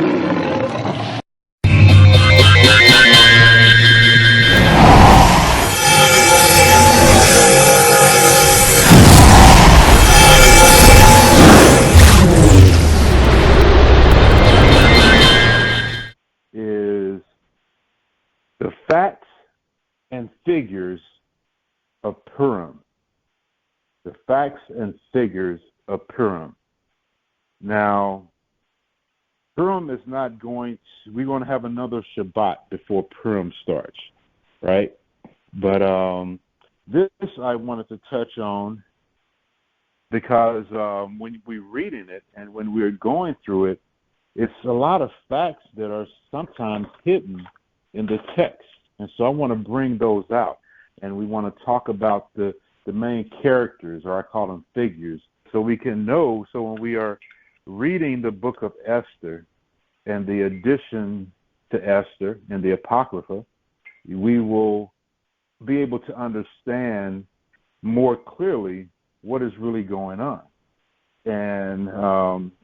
is the facts and figures of Purim. The facts and figures of Purim. Now, Purim is not going to, we're going to have another Shabbat before Purim starts, right? But this I wanted to touch on because when we're reading it and when we're going through it, it's a lot of facts that are sometimes hidden in the text. And so I want to bring those out. And we want to talk about the main characters, or I call them figures, so we can know. So when we are reading the book of Esther and the addition to Esther and the Apocrypha, we will be able to understand more clearly what is really going on. And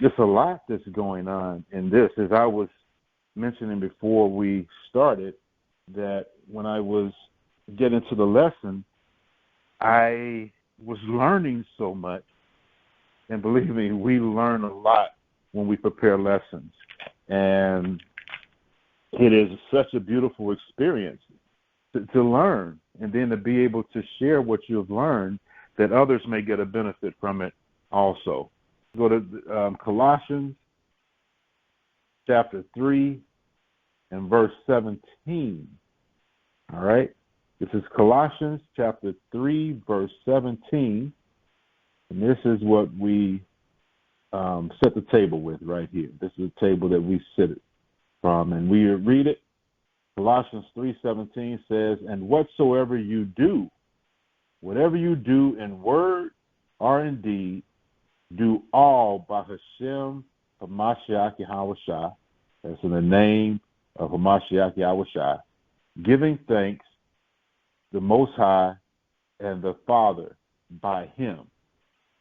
there's a lot that's going on in this. As I was mentioning before we started, that when I was getting to the lesson, I was learning so much. And believe me, we learn a lot when we prepare lessons. And it is such a beautiful experience to learn and then to be able to share what you've learned, that others may get a benefit from it also. Go to Colossians chapter 3 and verse 17. All right? This is Colossians chapter 3, verse 17. And this is what we set the table with right here. This is the table that we sit from. And we read it. Colossians 3:17 says, "And whatsoever you do, whatever you do in word or in deed, do all by Hashem Hamashiach Yahushua." That's in the name of Hamashiach Yahushua, giving thanks the Most High and the Father by Him.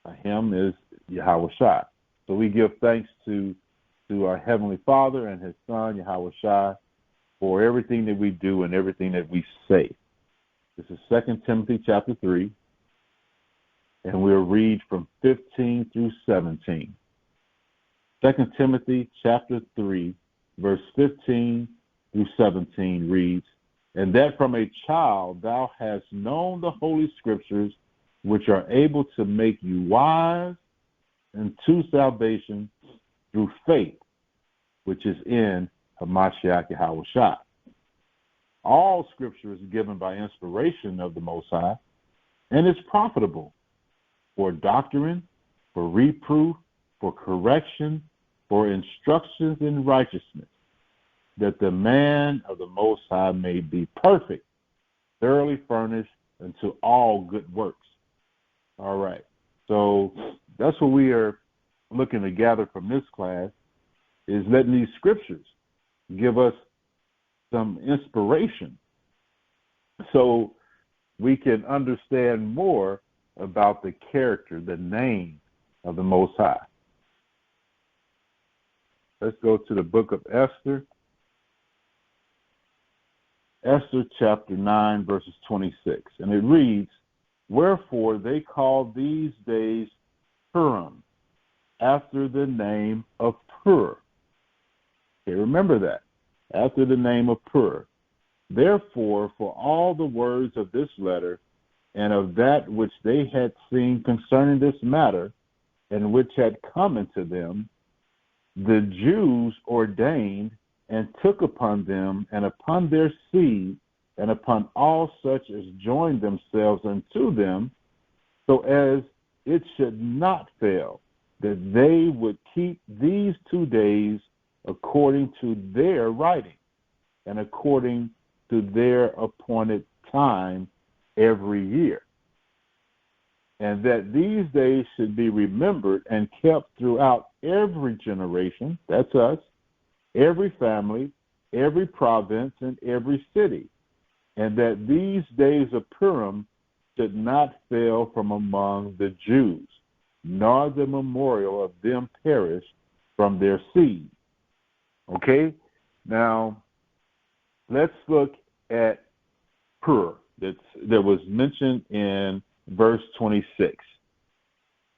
By Him is Yahushua. So we give thanks to our Heavenly Father and His Son, Yahushua, for everything that we do and everything that we say. This is 2 Timothy chapter 3, and we'll read from 15 through 17. 2 Timothy chapter 3, verse 15 through 17 reads, "And that from a child thou hast known the holy scriptures, which are able to make you wise unto salvation through faith, which is in Hamashiach Yahushua. All scripture is given by inspiration of the Most High, and is profitable for doctrine, for reproof, for correction, for instructions in righteousness, that the man of the Most High may be perfect, thoroughly furnished unto all good works." All right. So that's what we are looking to gather from this class, is letting these scriptures give us some inspiration so we can understand more about the character, the name of the Most High. Let's go to the book of Esther. Esther chapter 9, verses 26. And it reads, "Wherefore they call these days Purim, after the name of Pur." Okay, remember that. After the name of Pur. "Therefore, for all the words of this letter, and of that which they had seen concerning this matter, and which had come into them, the Jews ordained and took upon them and upon their seed and upon all such as joined themselves unto them, so as it should not fail, that they would keep these 2 days according to their writing and according to their appointed time every year. And that these days should be remembered and kept throughout every generation," that's us, "every family, every province, and every city. And that these days of Purim should not fail from among the Jews, nor the memorial of them perish from their seed. Okay? Now, let's look at Pur that was mentioned in verse 26.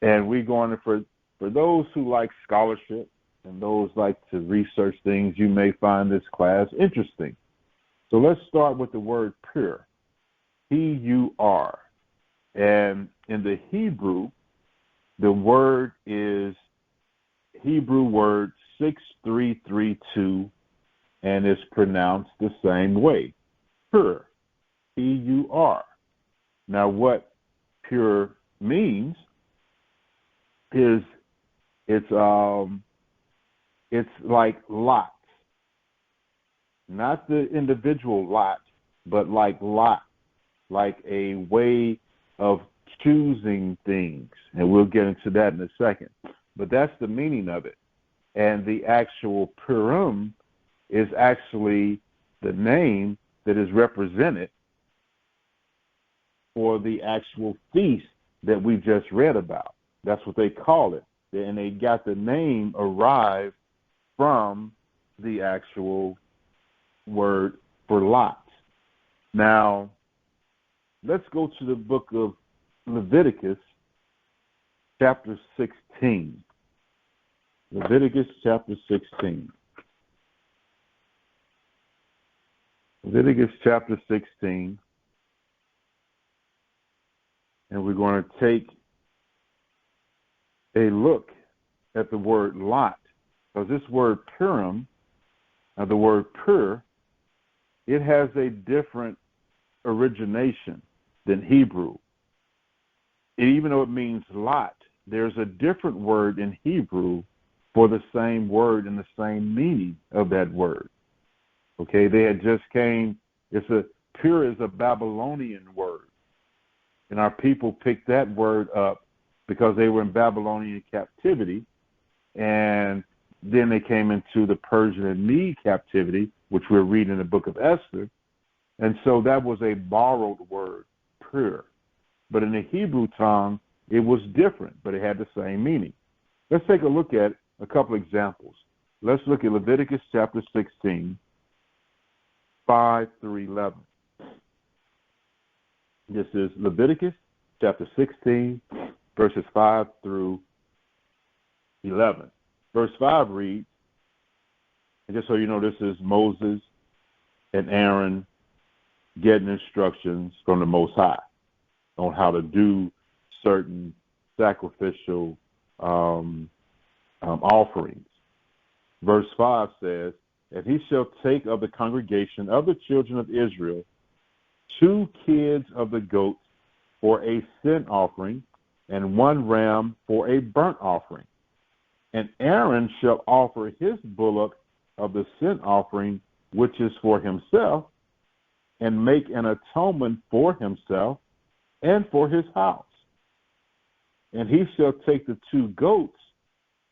And we're going to, for those who like scholarship and those like to research things, you may find this class interesting. So let's start with the word Pur, P-U-R. And in the Hebrew, the word is Hebrew word 6332, and it's pronounced the same way, Pur, P-U-R. Now, what pure means is it's like lot, not the individual lot, but like lot, like a way of choosing things, and we'll get into that in a second. But that's the meaning of it. And the actual Purim is actually the name that is represented for the actual feast that we just read about. That's what they call it. And they got the name arrived from the actual word for lot. Now, let's go to the book of Leviticus, chapter 16. Leviticus chapter 16. Leviticus chapter 16. And we're going to take a look at the word lot. Because this word Purim, the word pur, it has a different origination than Hebrew. Even though it means lot, there's a different word in Hebrew for the same word and the same meaning of that word. Okay, they had just came, pur is a Babylonian word. And our people picked that word up because they were in Babylonian captivity. And then they came into the Persian and Mede captivity, which we're reading in the book of Esther. And so that was a borrowed word, pur. But in the Hebrew tongue, it was different, but it had the same meaning. Let's take a look at a couple examples. Let's look at Leviticus chapter 16, 5 through 11. This is Leviticus chapter 16, verses 5 through 11. Verse 5 reads, and just so you know, this is Moses and Aaron getting instructions from the Most High on how to do certain sacrificial offerings. Verse 5 says, and he shall take of the congregation of the children of Israel 2 kids of the goats for a sin offering, and 1 ram for a burnt offering. And Aaron shall offer his bullock of the sin offering, which is for himself, and make an atonement for himself and for his house. And he shall take the 2 goats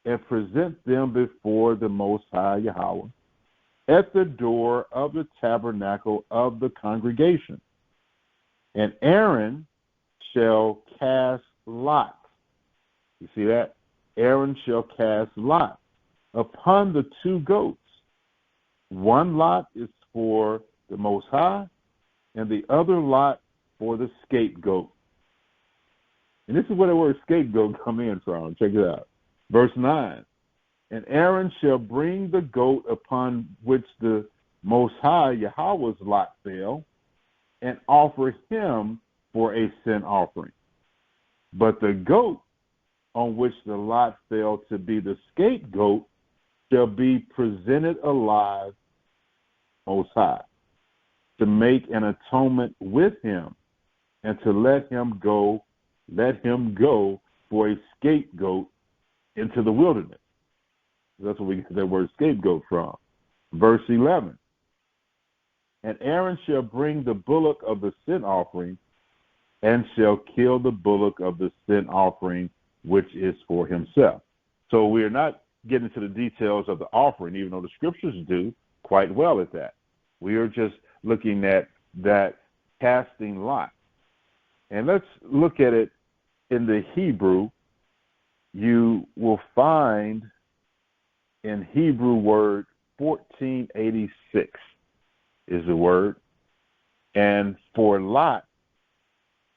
and present them before the Most High Yahweh at the door of the tabernacle of the congregation. And Aaron shall cast lots. You see that? Aaron shall cast lots upon the 2 goats. 1 lot is for the Most High, and the other lot for the scapegoat. And this is where the word scapegoat come in from. Check it out. Verse 9. And Aaron shall bring the goat upon which the Most High Yahweh's lot fell, and offer him for a sin offering. But the goat on which the lot fell to be the scapegoat shall be presented alive, Most High, to make an atonement with him, and to let him go for a scapegoat into the wilderness. That's where we get that word scapegoat from. Verse 11. And Aaron shall bring the bullock of the sin offering, and shall kill the bullock of the sin offering, which is for himself. So we are not getting into the details of the offering, even though the scriptures do quite well at that. We are just looking at that casting lot. And let's look at it in the Hebrew. You will find in Hebrew word 1486 is the word. And for Lot,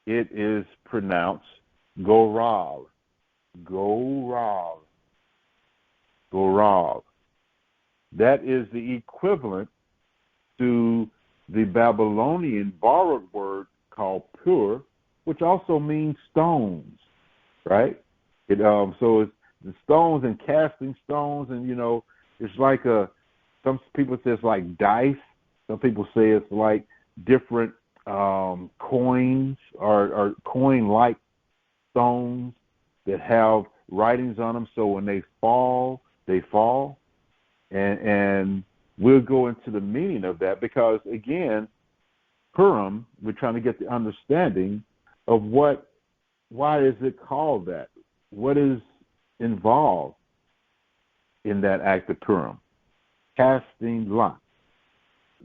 it is pronounced Goral. Goral. Goral. That is the equivalent to the Babylonian borrowed word called pur, which also means stones, right? So it's the stones and casting stones, and it's like some people say it's like dice. Some people say it's like different coins or coin-like stones that have writings on them. So when they fall, they fall. And we'll go into the meaning of that because, again, Purim, we're trying to get the understanding of why is it called that? What is involved in that act of Purim? Casting lots.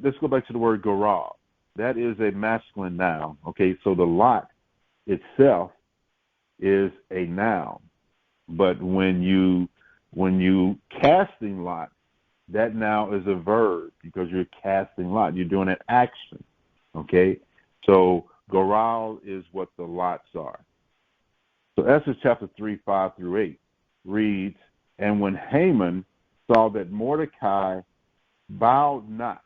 Let's go back to the word goral. That is a masculine noun. Okay, so the lot itself is a noun. But when you casting lot, that now is a verb because you're casting lot. You're doing an action. Okay? So goral is what the lots are. So Esther chapter 3, 5 through 8 reads, "And when Haman saw that Mordecai bowed not,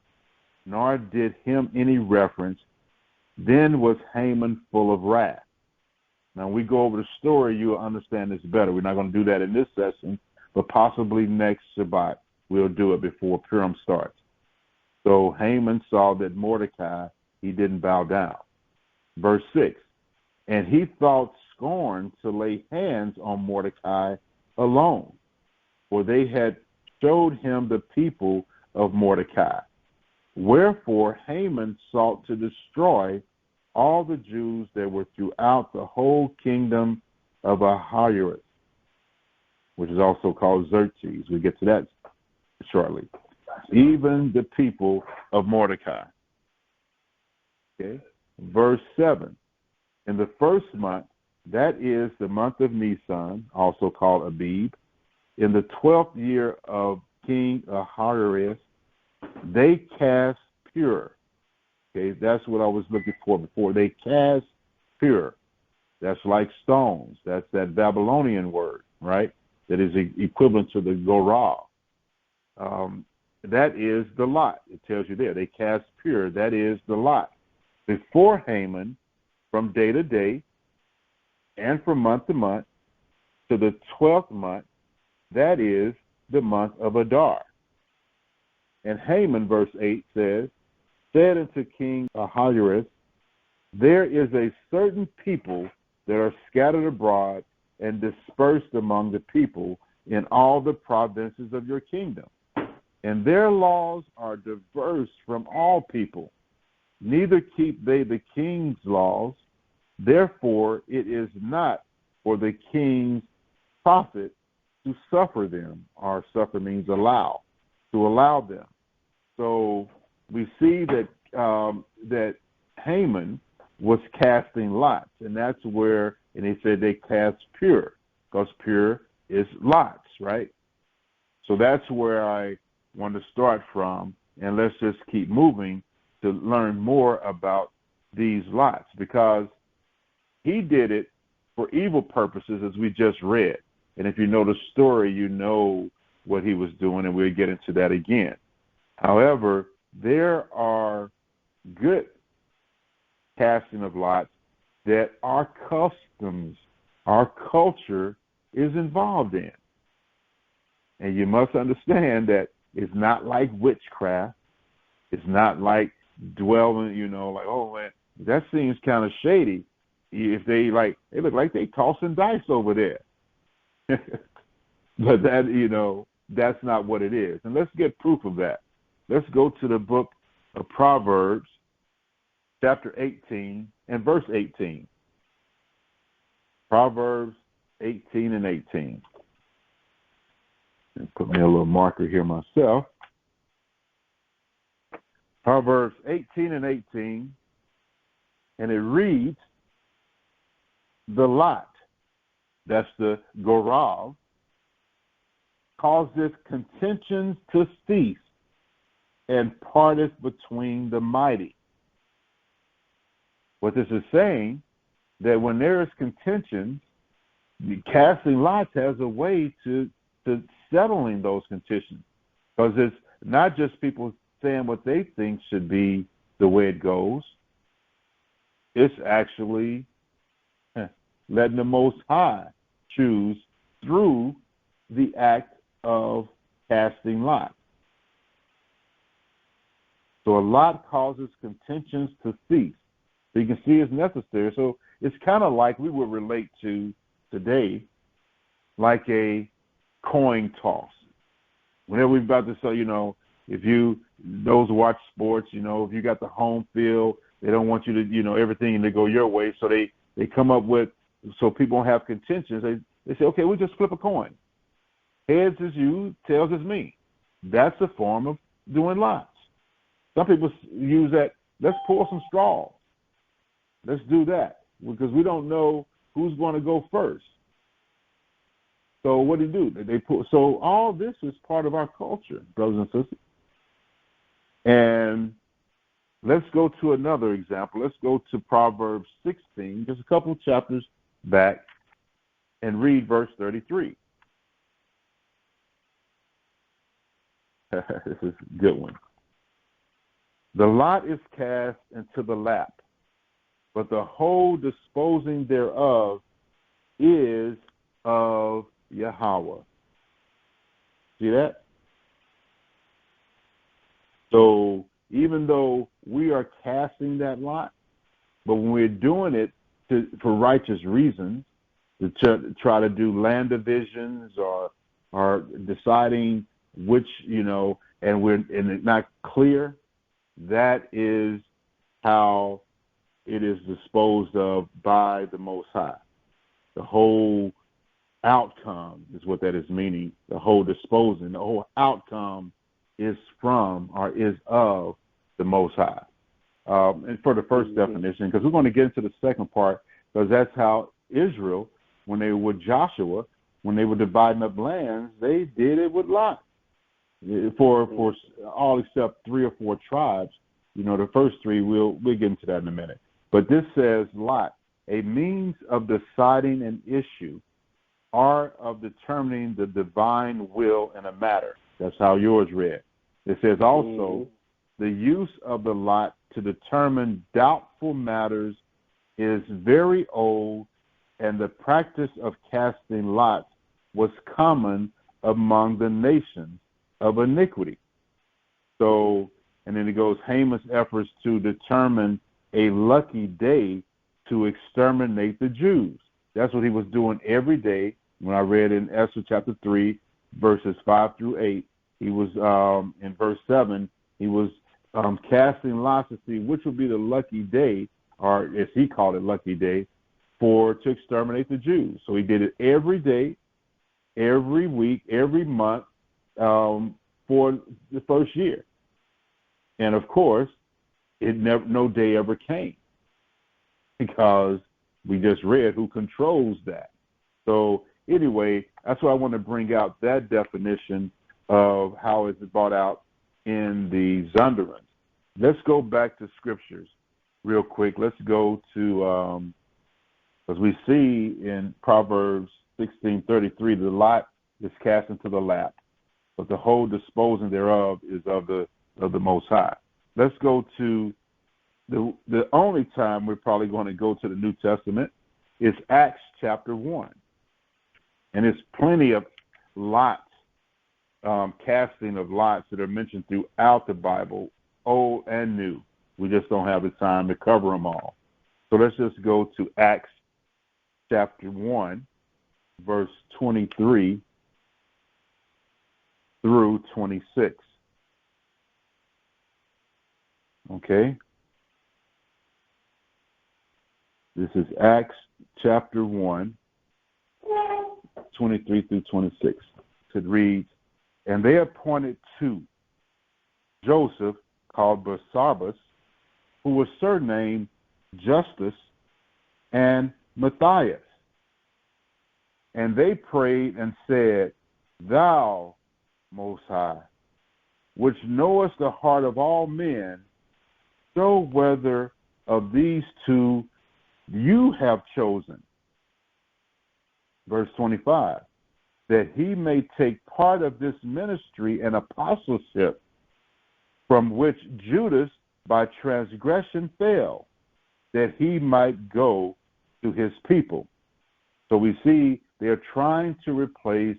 nor did him any reference, then was Haman full of wrath." Now, we go over the story, you'll understand this better. We're not going to do that in this session, but possibly next Shabbat we'll do it before Purim starts. So Haman saw that Mordecai, he didn't bow down. Verse 6, "And he thought scorn to lay hands on Mordecai alone, for they had showed him the people of Mordecai. Wherefore Haman sought to destroy all the Jews that were throughout the whole kingdom of Ahasuerus," which is also called Xerxes. We'll get to that shortly. "Even the people of Mordecai." Okay. Verse 7, "In the first month, that is the month of Nisan, also called Abib, in the 12th year of King Ahasuerus, they cast pure." Okay, that's what I was looking for before. They cast pure. That's like stones. That's that Babylonian word, right? That is equivalent to the goral. That is the lot. It tells you there. They cast pure. That is the lot. Before Haman, from day to day, and from month to month, to the 12th month, that is the month of Adar. And Haman, verse 8 says, "Said unto King Ahasuerus, there is a certain people that are scattered abroad and dispersed among the people in all the provinces of your kingdom. And their laws are diverse from all people. Neither keep they the king's laws. Therefore it is not for the king's profit to suffer them," or suffer means allow, to allow them. So we see that that Haman was casting lots, and that's where, and he said they cast pure, because pure is lots, right? So that's where I want to start from, and let's just keep moving to learn more about these lots, because he did it for evil purposes, as we just read. And if you know the story, you know what he was doing, and we'll get into that again. However, there are good casting of lots that our customs, our culture is involved in. And you must understand that it's not like witchcraft. It's not like dwelling, like, oh, man, that seems kind of shady. If they look like they tossing dice over there. But that, that's not what it is. And let's get proof of that. Let's go to the book of Proverbs, chapter 18 and verse 18. Proverbs 18 and 18. And put me a little marker here myself. Proverbs 18 and 18, and it reads, "The lot," that's the goral, "causeth contentions to cease and parteth between the mighty. What this is saying, that when there is contention, casting lots has a way to settling those contentions. Because it's not just people saying what they think should be the way it goes. It's actually letting the Most High choose through the act of casting lots. So a lot causes contentions to cease. So you can see it's necessary. So it's kind of like we would relate to today, like a coin toss. Whenever we're about to say, if those who watch sports, if you got the home field, they don't want you to, everything to go your way. So they come up with, so people don't have contentions. They say, okay, we'll just flip a coin. Heads is you, tails is me. That's a form of doing lots. Some people use that, let's pour some straws. Let's do that because we don't know who's going to go first. So what do? They put. So all this is part of our culture, brothers and sisters. And let's go to another example. Let's go to Proverbs 16, just a couple of chapters back, and read verse 33. This is a good one. The lot is cast into the lap, but the whole disposing thereof is of Yahweh. See that? So even though we are casting that lot, but when we're doing it for righteous reasons, to try to do land divisions or deciding which, and it's not clear, that is how it is disposed of by the Most High. The whole outcome is what that is meaning. The whole disposing, the whole outcome is from or is of the Most High. And for the first definition, because we're going to get into the second part, because that's how Israel, when they were with Joshua, when they were dividing up lands, they did it with lots. For all except 3 or 4 tribes, the first 3, we'll get into that in a minute. But this says lot, a means of deciding an issue, or of determining the divine will in a matter. That's how yours read. It says also, the use of the lot to determine doubtful matters is very old, and the practice of casting lots was common among the nations of iniquity. So, and then it goes, Haman's efforts to determine a lucky day to exterminate the Jews. That's what he was doing every day. When I read in Esther chapter 3, verses 5 through 8, he was, in verse 7, he was casting lots to see which would be the lucky day, or as he called it, lucky day, to exterminate the Jews. So he did it every day, every week, every month, for the first year. And of course, no day ever came, because we just read who controls that. So anyway, that's why I want to bring out that definition of how it's brought out in the Zondervan. Let's go back to scriptures real quick. Let's go to, as we see in Proverbs 16:33, the lot is cast into the lap, but the whole disposing thereof is of the Most High. Let's go to the only time we're probably going to go to the New Testament is Acts chapter 1. And there's plenty of lots, casting of lots that are mentioned throughout the Bible, Old and New. We just don't have the time to cover them all. So let's just go to Acts chapter 1, verse 23 through 26. Okay? This is Acts chapter 1, 23 through 26. It reads, and they appointed 2, Joseph, called Barsabas, who was surnamed Justus, and Matthias. And they prayed and said, Thou, Most High, which knoweth the heart of all men, show whether of these two you have chosen. Verse 25, that he may take part of this ministry and apostleship, from which Judas by transgression fell, that he might go to his people. So we see they're trying to replace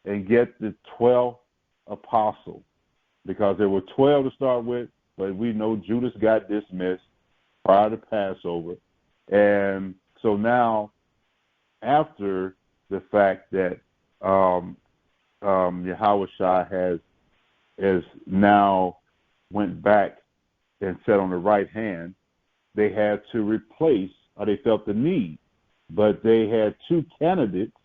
and get the 12th apostle, because there were 12 to start with, but we know Judas got dismissed prior to Passover. And so now, after the fact that Yahushua has now went back and sat on the right hand, they had to replace, or they felt the need, but they had two candidates,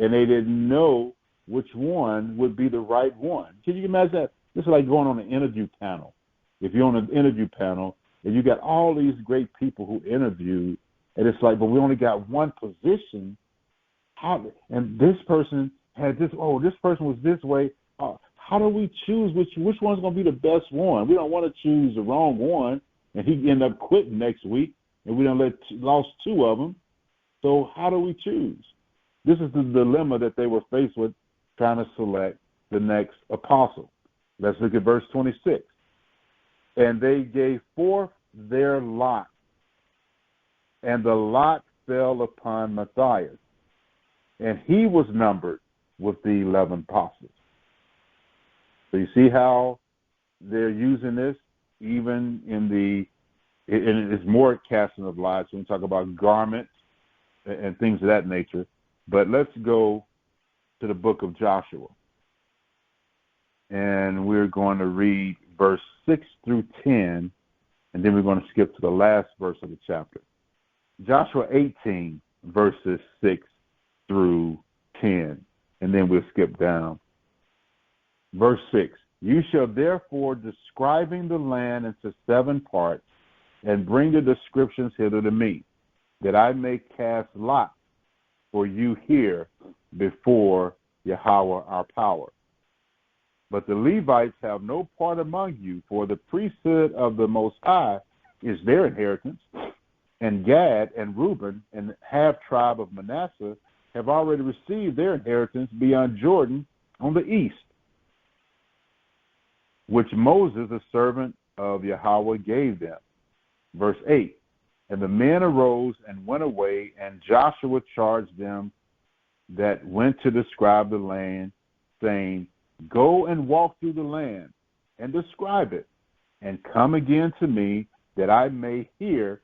and they didn't know which one would be the right one. Can you imagine that? This is like going on an interview panel. If you're on an interview panel and you got all these great people who interviewed, and it's like, but we only got one position. And this person had this. Oh, this person was this way. How do we choose which one's going to be the best one? We don't want to choose the wrong one, and he end up quitting next week, and we lost two of them. So how do we choose? This is the dilemma that they were faced with, trying to select the next apostle. Let's look at verse 26. And they gave forth their lot, and the lot fell upon Matthias, and he was numbered with the 11 apostles. So you see how they're using this, even and it's more casting of lots when we talk about garments and things of that nature. But let's go to the book of Joshua. And we're going to read verse 6 through 10, and then we're going to skip to the last verse of the chapter. Joshua 18, verses 6 through 10, and then we'll skip down. Verse 6, you shall therefore, describing the land into 7 parts, and bring the descriptions hither to me, that I may cast lots for you here before Yahweh our power. But the Levites have no part among you, for the priesthood of the Most High is their inheritance, and Gad and Reuben and the half-tribe of Manasseh have already received their inheritance beyond Jordan on the east, which Moses, the servant of Yahweh, gave them. Verse 8, and the men arose and went away, and Joshua charged them that went to describe the land, saying, go and walk through the land, and describe it, and come again to me, that I may here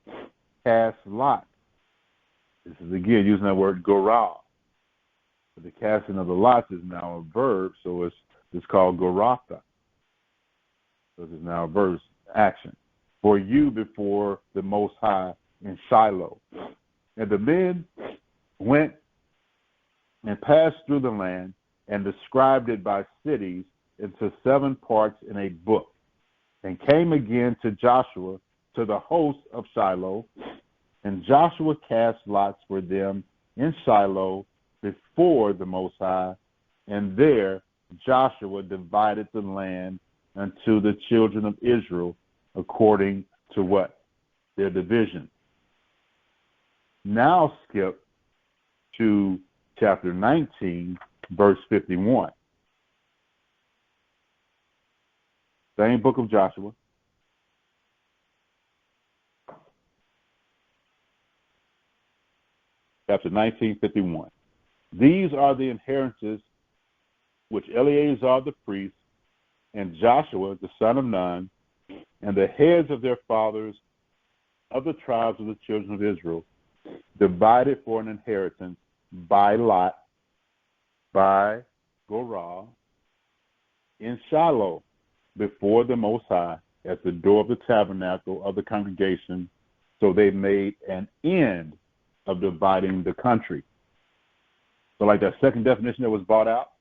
cast lots. This is again using that word gorah. But the casting of the lots is now a verb, so it's called goratha. So this is now a verb action. For you before the Most High in Shiloh. And the men went and passed through the land, and described it by cities into 7 parts in a book, and came again to Joshua to the host of Shiloh, and Joshua cast lots for them in Shiloh before the Most High, and there Joshua divided the land unto the children of Israel according to what? Their division. Now skip to chapter 19, verse 51. Same book of Joshua. Chapter 19, 51. These are the inheritances which Eleazar the priest and Joshua the son of Nun and the heads of their fathers of the tribes of the children of Israel divided for an inheritance by lot, by Gorah, in Shiloh, before the Most High, at the door of the tabernacle of the congregation. So they made an end of dividing the country. So like that second definition that was brought out,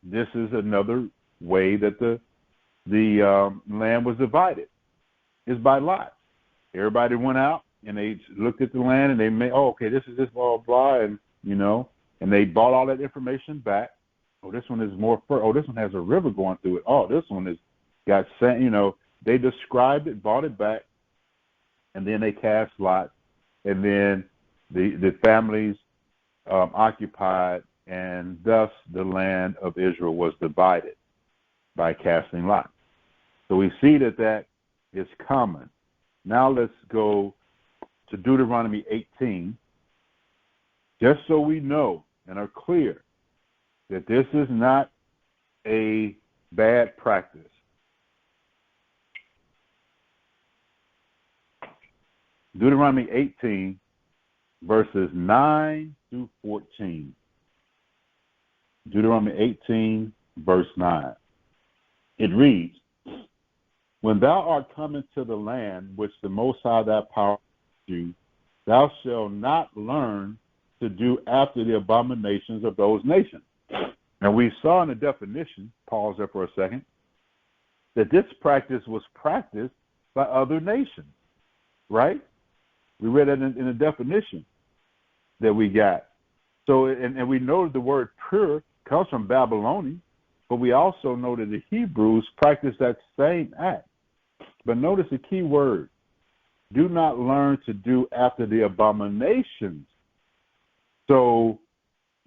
this is another way that the land was divided. It's by lot. Everybody went out and they looked at the land and they made, this is this, blah, blah, and, and they brought all that information back. Oh, this one is more, this one has a river going through it. Oh, this one is got sent, they described it, bought it back, and then they cast lots, and then the families occupied, and thus the land of Israel was divided by casting lots. So we see that is common. Now let's go to Deuteronomy 18, just so we know and are clear that this is not a bad practice. Deuteronomy 18, verses 9 through 14. Deuteronomy 18, verse 9. It reads, when thou art come into the land which the Most High thy power you, thou shalt not learn to do after the abominations of those nations. And we saw in the definition, pause there for a second, that this practice was practiced by other nations, right? We read that in the definition that we got. So, and we know the word pure comes from Babylonian, but we also know that the Hebrews practiced that same act. But notice the key word, do not learn to do after the abominations. So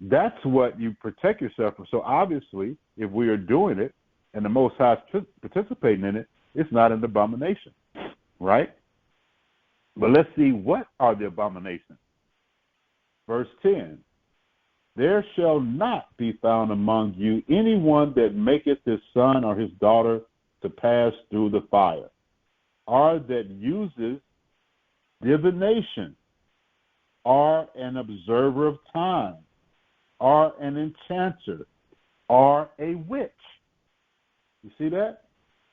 that's what you protect yourself from. So obviously, if we are doing it and the Most High is participating in it, it's not an abomination, right? But let's see, what are the abominations? Verse 10, there shall not be found among you anyone that maketh his son or his daughter to pass through the fire, or that uses divination, or an observer of time, or an enchanter, or a witch. You see that?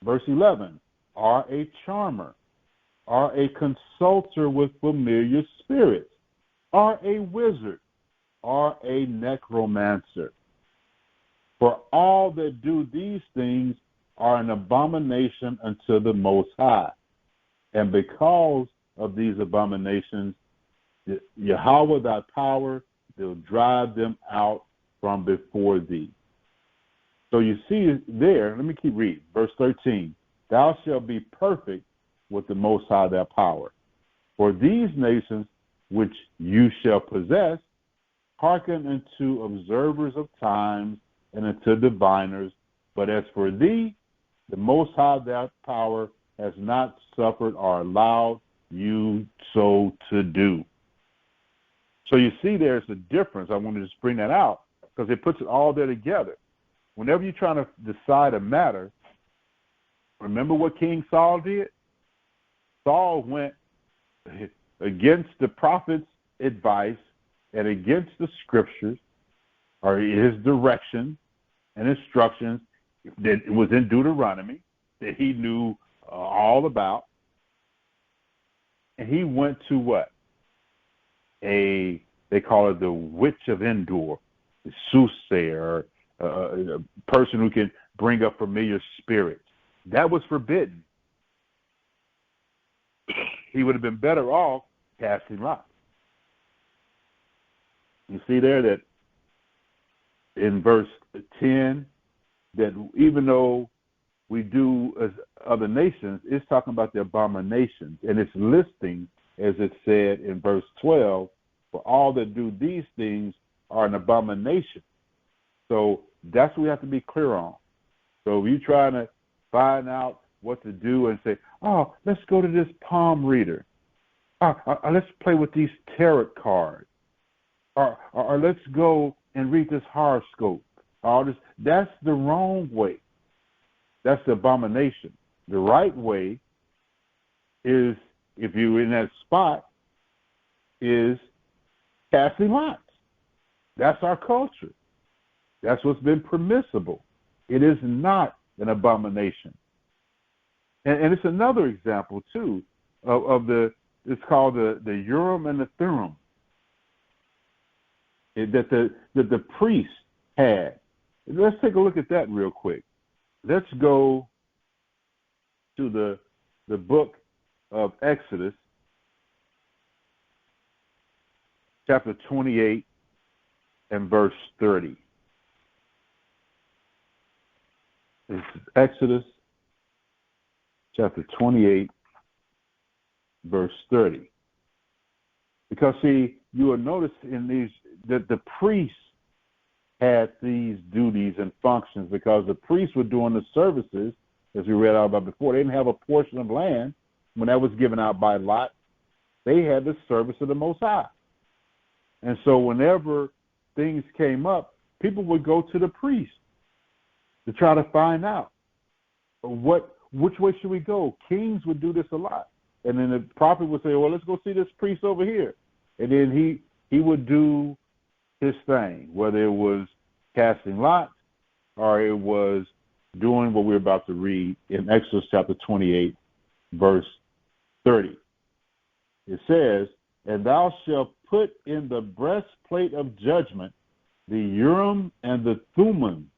Verse 11, or a charmer, or a consulter with familiar spirits, or a wizard, or a necromancer. For all that do these things are an abomination unto the Most High. And because of these abominations, Yahweh thy power will drive them out from before thee. So you see there, let me keep reading. Verse 13, thou shalt be perfect with the Most High thy power. For these nations which you shall possess hearken unto observers of times and unto diviners. But as for thee, the Most High thy power has not suffered or allowed you so to do. So you see there's a difference. I want to just bring that out because it puts it all there together. Whenever you're trying to decide a matter, remember what King Saul did? Saul went against the prophet's advice and against the scriptures or his direction and instructions that was in Deuteronomy that he knew all about. And he went to what? They call it the witch of Endor, the soothsayer, a person who can bring up familiar spirits. That was forbidden. He would have been better off casting lots. You see there that in verse 10, that even though we do as other nations, it's talking about the abominations. And it's listing, as it said in verse 12, for all that do these things are an abomination. So that's what we have to be clear on. So if you're trying to find out what to do and say, oh, let's go to this palm reader. Let's play with these tarot cards. Or let's go and read this horoscope. That's the wrong way. That's the abomination. The right way is, if you're in that spot, is casting lots. That's our culture. That's what's been permissible. It is not an abomination. And it's another example, too, of it's called the Urim and the Thummim that the priests had. Let's take a look at that real quick. Let's go to the book of Exodus, chapter 28 and verse 30. This is Exodus chapter 28, verse 30. Because, see, you will notice in these that the priests had these duties and functions because the priests were doing the services, as we read out about before. They didn't have a portion of land when that was given out by lot. They had the service of the Most High. And so whenever things came up, people would go to the priest to try to find out which way should we go. Kings would do this a lot. And then the prophet would say, well, let's go see this priest over here. And then he would do his thing, whether it was casting lots or it was doing what we're about to read in Exodus chapter 28, verse 30. It says, and thou shalt put in the breastplate of judgment the Urim and the Thummim,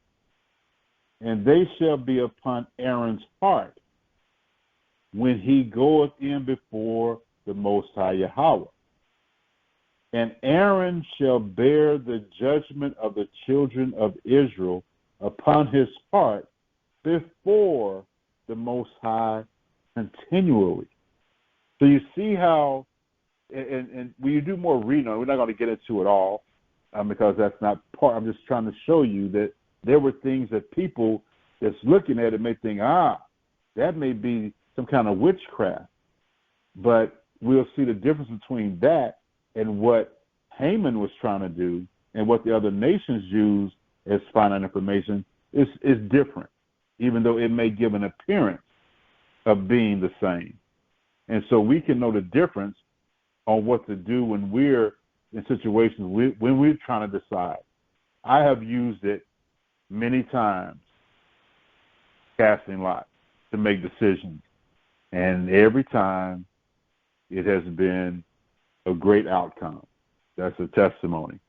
and they shall be upon Aaron's heart when he goeth in before the Most High Yahweh. And Aaron shall bear the judgment of the children of Israel upon his heart before the Most High continually. So you see how, and when you do more reading on it, we're not going to get into it all because that's not part. I'm just trying to show you that there were things that people that's looking at it may think, that may be some kind of witchcraft. But we'll see the difference between that and what Haman was trying to do and what the other nations use as finite information is different, even though it may give an appearance of being the same. And so we can know the difference on what to do when we're in situations when we're trying to decide. I have used it many times, casting lots, to make decisions. And every time it has been a great outcome. That's a testimony.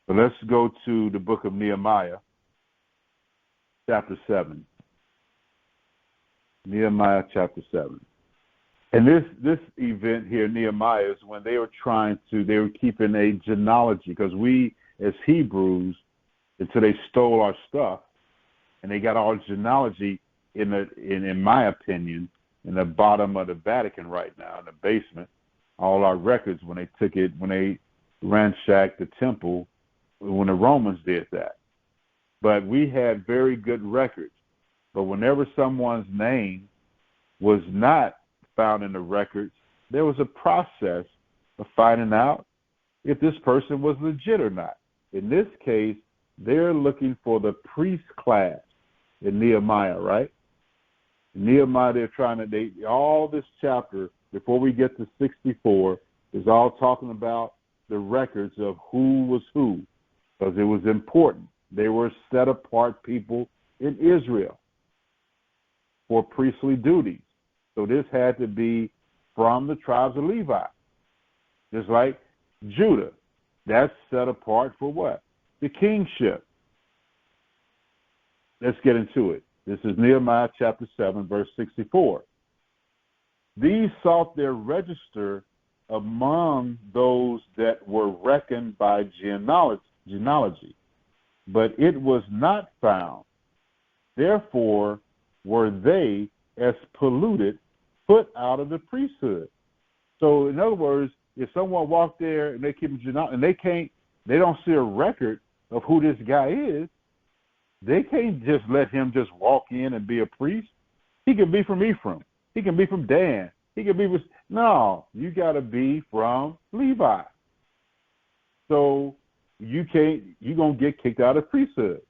But let's go to the book of Nehemiah, chapter 7. Nehemiah chapter 7. And this event here, Nehemiah, is when they were keeping a genealogy, because we, as Hebrews, until they stole our stuff, and they got all genealogy in my opinion, in the bottom of the Vatican right now, in the basement, all our records when they ransacked the temple, when the Romans did that. But we had very good records. But whenever someone's name was not found in the records, there was a process of finding out if this person was legit or not. In this case, they're looking for the priest class in Nehemiah, right? In Nehemiah, they're trying to, all this chapter, before we get to 64, is all talking about the records of who was who, because it was important. They were set apart people in Israel for priestly duties. So this had to be from the tribes of Levi. Just like Judah, that's set apart for what? The kingship. Let's get into it. This is Nehemiah chapter 7, verse 64. These sought their register among those that were reckoned by genealogy, but it was not found. Therefore were they, as polluted, put out of the priesthood. So in other words, if someone walked there and they keep genealogy and they don't see a record of who this guy is, they can't just let him just walk in and be a priest. He can be from Ephraim. He can be from Dan. He can be no, you got to be from Levi. So you're going to get kicked out of priesthood.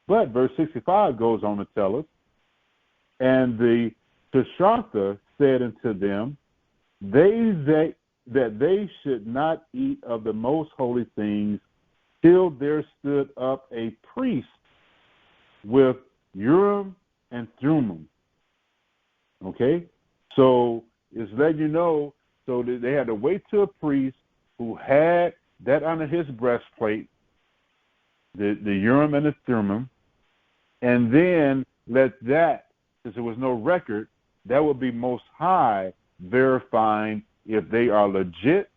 But verse 65 goes on to tell us, and the Teshartha said unto them, that they should not eat of the most holy things till there stood up a priest with Urim and Thummim. Okay? So it's letting you know, so that they had to wait till a priest who had that under his breastplate, the Urim and the Thummim, and then let that, since there was no record, that would be Most High verifying if they are legit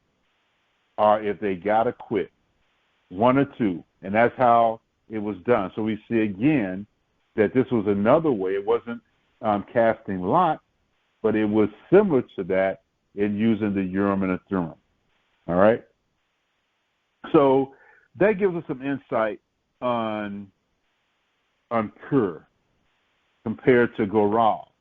or if they got to quit. One or two. And that's how it was done. So we see again that this was another way. It wasn't casting lot. but it was similar to that in using the Urim and the Thummim. All right? So that gives us some insight on Pur compared to Goral,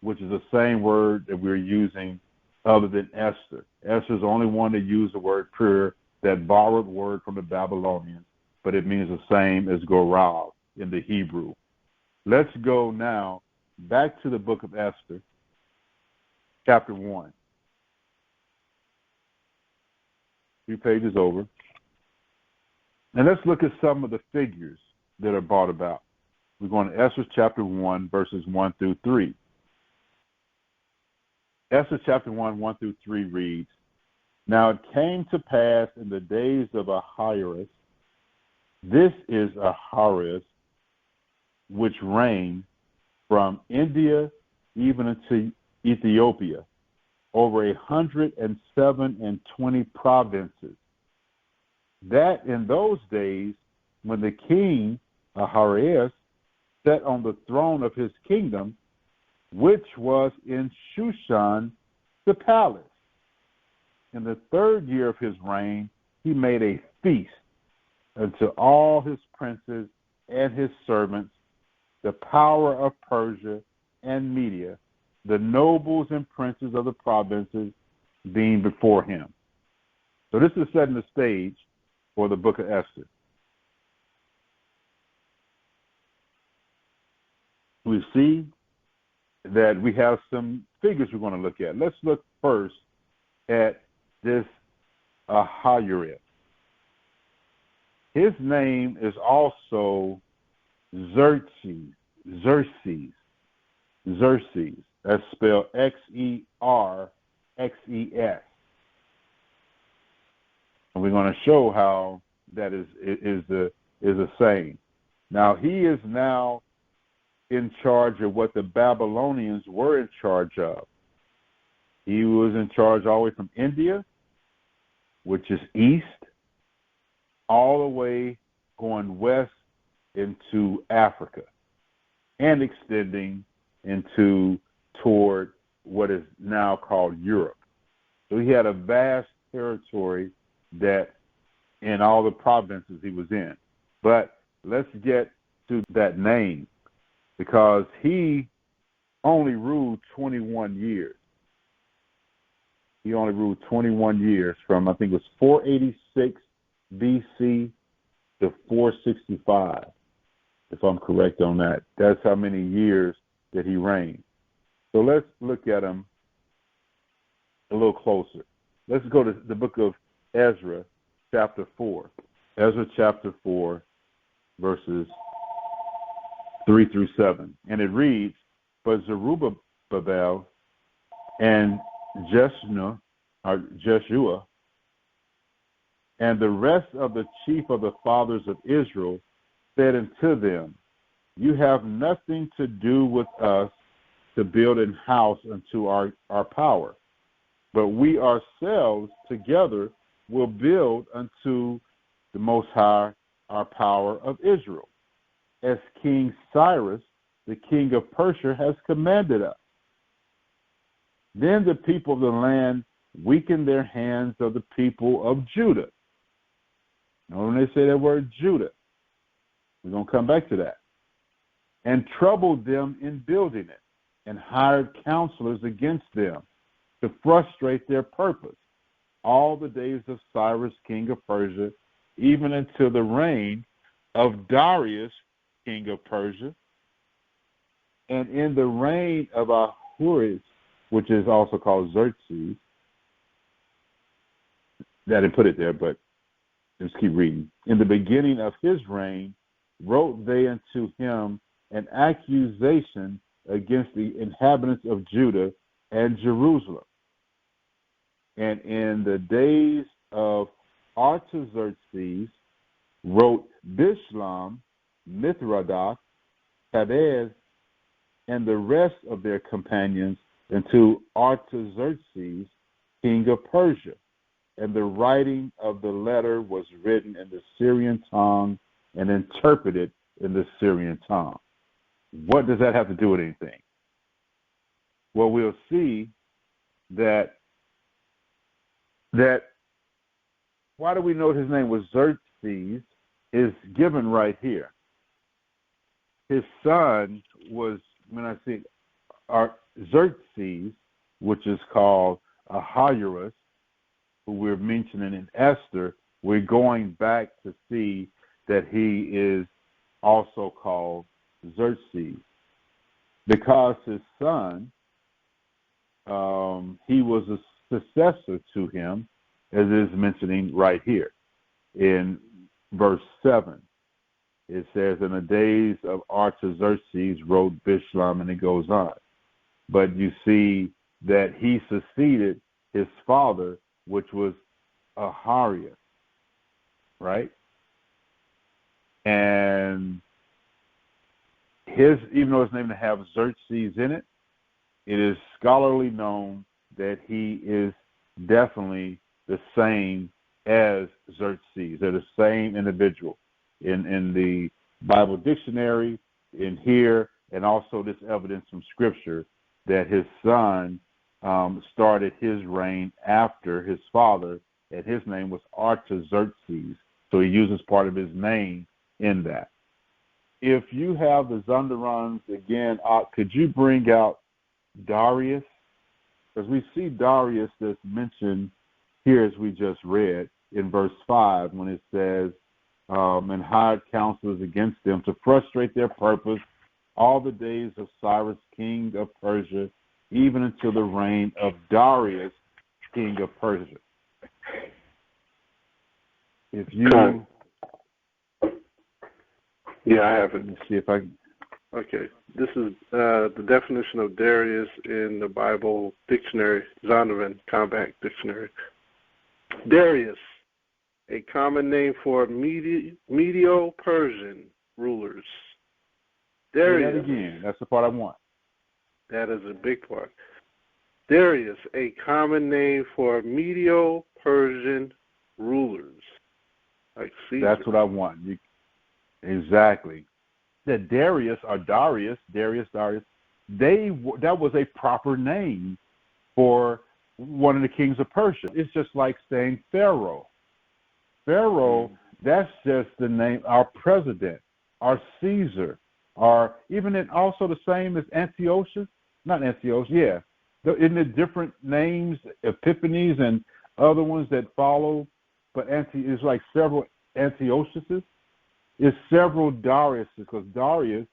which is the same word that we're using other than Esther. Esther's the only one that used the word Pur, that borrowed word from the Babylonians, but it means the same as Goral in the Hebrew. Let's go now back to the book of Esther, chapter 1. 3 pages over. And let's look at some of the figures that are brought about. We're going to Esther chapter 1, verses 1 through 3. Esther chapter 1, 1 through 3 reads, Now it came to pass in the days of Ahasuerus, this is Ahasuerus, which reigned from India even unto Ethiopia, over 127 provinces, that in those days, when the king Ahasuerus sat on the throne of his kingdom, which was in Shushan, the palace, in the 3rd year of his reign, he made a feast unto all his princes and his servants, the power of Persia and Media, the nobles and princes of the provinces being before him. So this is setting the stage for the book of Esther. We see that we have some figures we're going to look at. Let's look first at this Ahasuerus. His name is also Xerxes. That's spelled Xerxes. And we're going to show how that is a saying. Now, he is now in charge of what the Babylonians were in charge of. He was in charge all the way from India, which is east, all the way going west into Africa and extending toward what is now called Europe. So he had a vast territory that in all the provinces he was in. But let's get to that name, because he only ruled 21 years. He only ruled 21 years from, I think it was 486 BC to 465, if I'm correct on that. That's how many years that he reigned. So let's look at him a little closer. Let's go to the book of Ezra, chapter 4. Ezra chapter 4, verses 3 through 7. And it reads, But Zerubbabel and Jeshua and the rest of the chief of the fathers of Israel said unto them, You have nothing to do with us to build an house unto our power, but we ourselves together will build unto the Most High our power of Israel, as King Cyrus, the king of Persia, has commanded us. Then the people of the land weakened their hands of the people of Judah. Now, when they say that word Judah, we're going to come back to that. And troubled them in building it, and hired counselors against them to frustrate their purpose, all the days of Cyrus, king of Persia, even until the reign of Darius, king of Persia. And in the reign of Ahasuerus, which is also called Xerxes, I didn't put it there, but let's keep reading. In the beginning of his reign, wrote they unto him an accusation against the inhabitants of Judah and Jerusalem. And in the days of Artaxerxes, wrote Bishlam, Mithridates, Hadad, and the rest of their companions unto Artaxerxes, king of Persia. And the writing of the letter was written in the Syrian tongue and interpreted in the Syrian tongue. What does that have to do with anything? well, we'll see that why do we know his name was Xerxes is given right here. His son was, when I say Xerxes, which is called Ahasuerus, who we're mentioning in Esther, we're going back to see that he is also called Xerxes. Because his son, he was a successor to him, as it is mentioning right here in verse 7. It says, in the days of Artaxerxes wrote Bishlam, and it goes on. But you see that he succeeded his father, which was Ahariah, right? And even though his name didn't have Xerxes in it, it is scholarly known that he is definitely the same as Xerxes. They're the same individual in the Bible dictionary, in here, and also this evidence from Scripture that his son started his reign after his father, and his name was Artaxerxes. So he uses part of his name in that. If you have the Zonderons again, could you bring out Darius? Because we see Darius that's mentioned here as we just read in verse 5 when it says, and hired counselors against them to frustrate their purpose all the days of Cyrus, king of Persia, even until the reign of Darius, king of Persia. If you... Yeah, I have it. Let me see if I can... Okay. This is the definition of Darius in the Bible dictionary, Zondervan Compact Dictionary. Darius, a common name for Medo-Persian rulers. Darius. Say that again. That's the part I want. That is a big part. Darius, a common name for Medo-Persian rulers. Like Caesar. That's what I want. Exactly. That Darius, that was a proper name for one of the kings of Persia. It's just like saying Pharaoh. Pharaoh, that's just the name, our president, our Caesar, our, even it also the same as Antiochus? Not Antiochus, yeah. Isn't it different names, Epiphanes and other ones that follow? But it's like several Antiochuses. It's several Dariuses, because Darius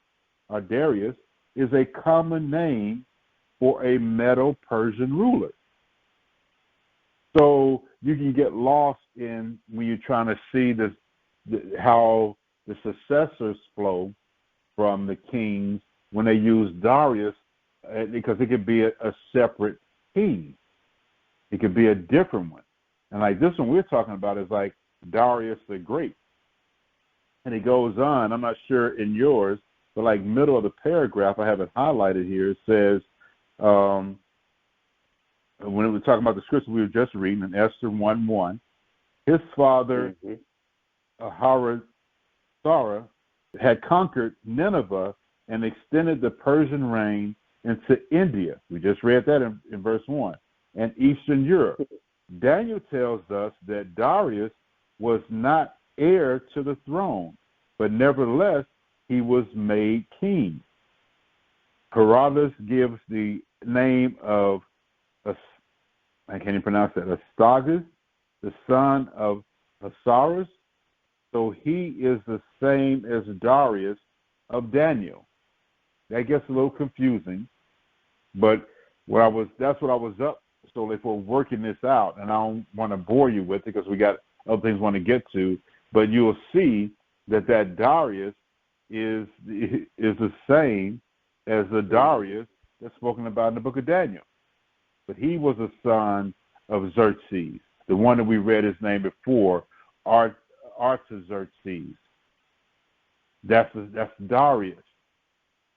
is a common name for a Medo-Persian ruler. So you can get lost in when you're trying to see how the successors flow from the kings when they use Darius, because it could be a separate king. It could be a different one. And like this one we're talking about is like Darius the Great. And it goes on, I'm not sure in yours, but like middle of the paragraph, I have it highlighted here, it says, when we're talking about the scripture we were just reading in Esther 1:1, his father, Ahasuerus, had conquered Nineveh and extended the Persian reign into India. We just read that in verse 1, and Eastern Europe. Daniel tells us that Darius was not heir to the throne, but nevertheless he was made king. Herodotus gives the name of, I can't even pronounce that, Astyages, the son of Ahasuerus. So he is the same as Darius of Daniel. That gets a little confusing, but that's what I was up so if we're working this out, and I don't want to bore you with it because we got other things we want to get to, but you'll see that Darius is the same as the Darius that's spoken about in the book of Daniel. But he was a son of Xerxes, the one that we read his name before, Artaxerxes. That's Darius,